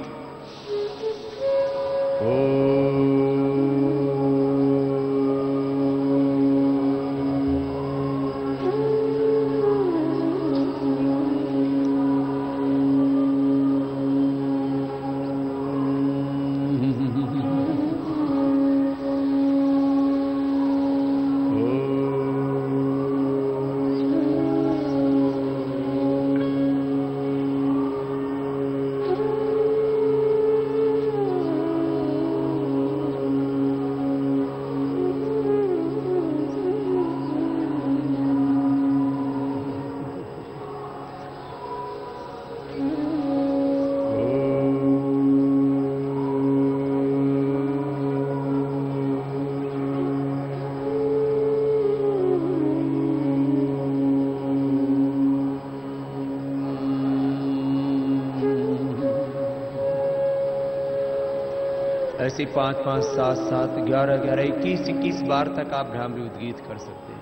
ऐसे 5, 5, 7, 7, 11, 11, 21, 21 बार तक आप भ्रामरी उद्गीत कर सकते हैं।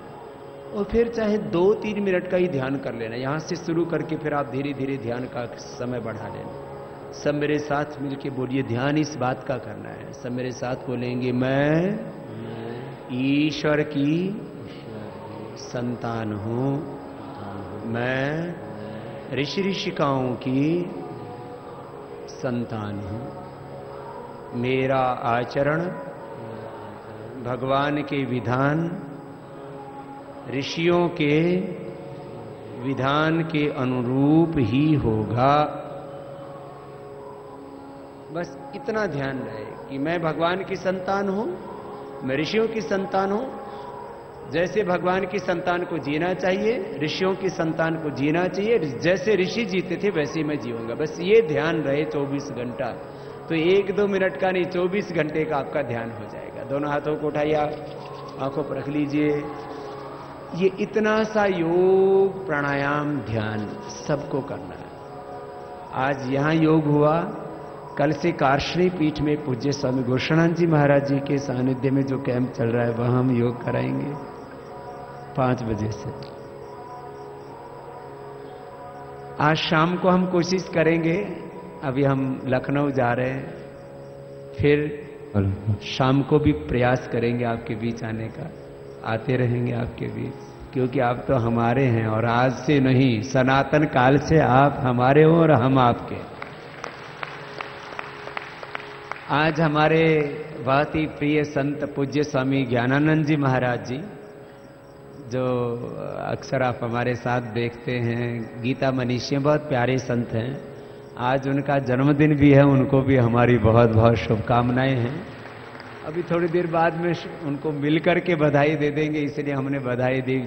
और फिर चाहे 2-3 मिनट का ही ध्यान कर लेना। यहां से शुरू करके फिर आप धीरे धीरे ध्यान का समय बढ़ा लेना। सब मेरे साथ मिलके बोलिए, ध्यान इस बात का करना है। सब मेरे साथ बोलेंगे, मैं ईश्वर की संतान हूं, मैं ऋषि ऋषिकाओं की संतान हूं। मेरा आचरण भगवान के विधान, ऋषियों के विधान के अनुरूप ही होगा। बस इतना ध्यान रहे कि मैं भगवान की संतान हूं, मैं ऋषियों की संतान हूं। जैसे भगवान की संतान को जीना चाहिए, ऋषियों की संतान को जीना चाहिए। जैसे ऋषि जीते थे वैसे मैं जीऊंगा। बस ये ध्यान रहे 24 घंटा। तो 1-2 मिनट का नहीं, 24 घंटे का आपका ध्यान हो जाएगा। दोनों हाथों को उठाइए, आंखों पर रख लीजिए। ये इतना सा योग, प्राणायाम, ध्यान सबको करना है। आज यहां योग हुआ, कल से कार्ष्णी पीठ में पूज्य स्वामी गोरक्षानंद जी महाराज जी के सानिध्य में जो कैंप चल रहा है वहां हम योग कराएंगे 5 बजे से। आज शाम को हम कोशिश करेंगे, अभी हम लखनऊ जा रहे हैं, फिर शाम को भी प्रयास करेंगे आपके बीच आने का। आते रहेंगे आपके बीच। क्योंकि आप तो हमारे हैं और आज से नहीं, सनातन काल से आप हमारे हो और हम आपके। आज हमारे बहुत ही प्रिय संत पूज्य स्वामी ज्ञानानंद जी महाराज जी, जो अक्सर आप हमारे साथ देखते हैं, गीता मनीषी बहुत प्यारे संत हैं। आज उनका जन्मदिन भी है, उनको भी हमारी बहुत बहुत शुभकामनाएं हैं। अभी थोड़ी देर बाद में उनको मिलकर के बधाई दे देंगे, इसलिए हमने बधाई दी।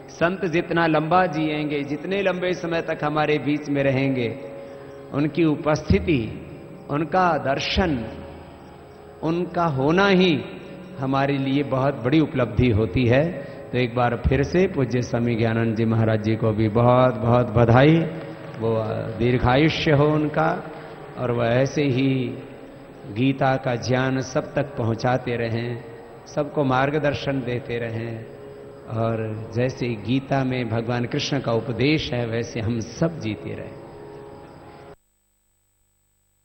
संत जितना लंबा जिएंगे, जितने लंबे समय तक हमारे बीच में रहेंगे, उनकी उपस्थिति, उनका दर्शन, उनका होना ही हमारे लिए बहुत बड़ी उपलब्धि होती है। तो एक बार फिर से पूज्य स्वामी ज्ञानानंद जी महाराज जी को भी बहुत बहुत बधाई। वो दीर्घायुष्य हो उनका, और वह ऐसे ही गीता का ज्ञान सब तक पहुंचाते रहें, सबको मार्गदर्शन देते रहें, और जैसे गीता में भगवान कृष्ण का उपदेश है वैसे हम सब जीते रहें।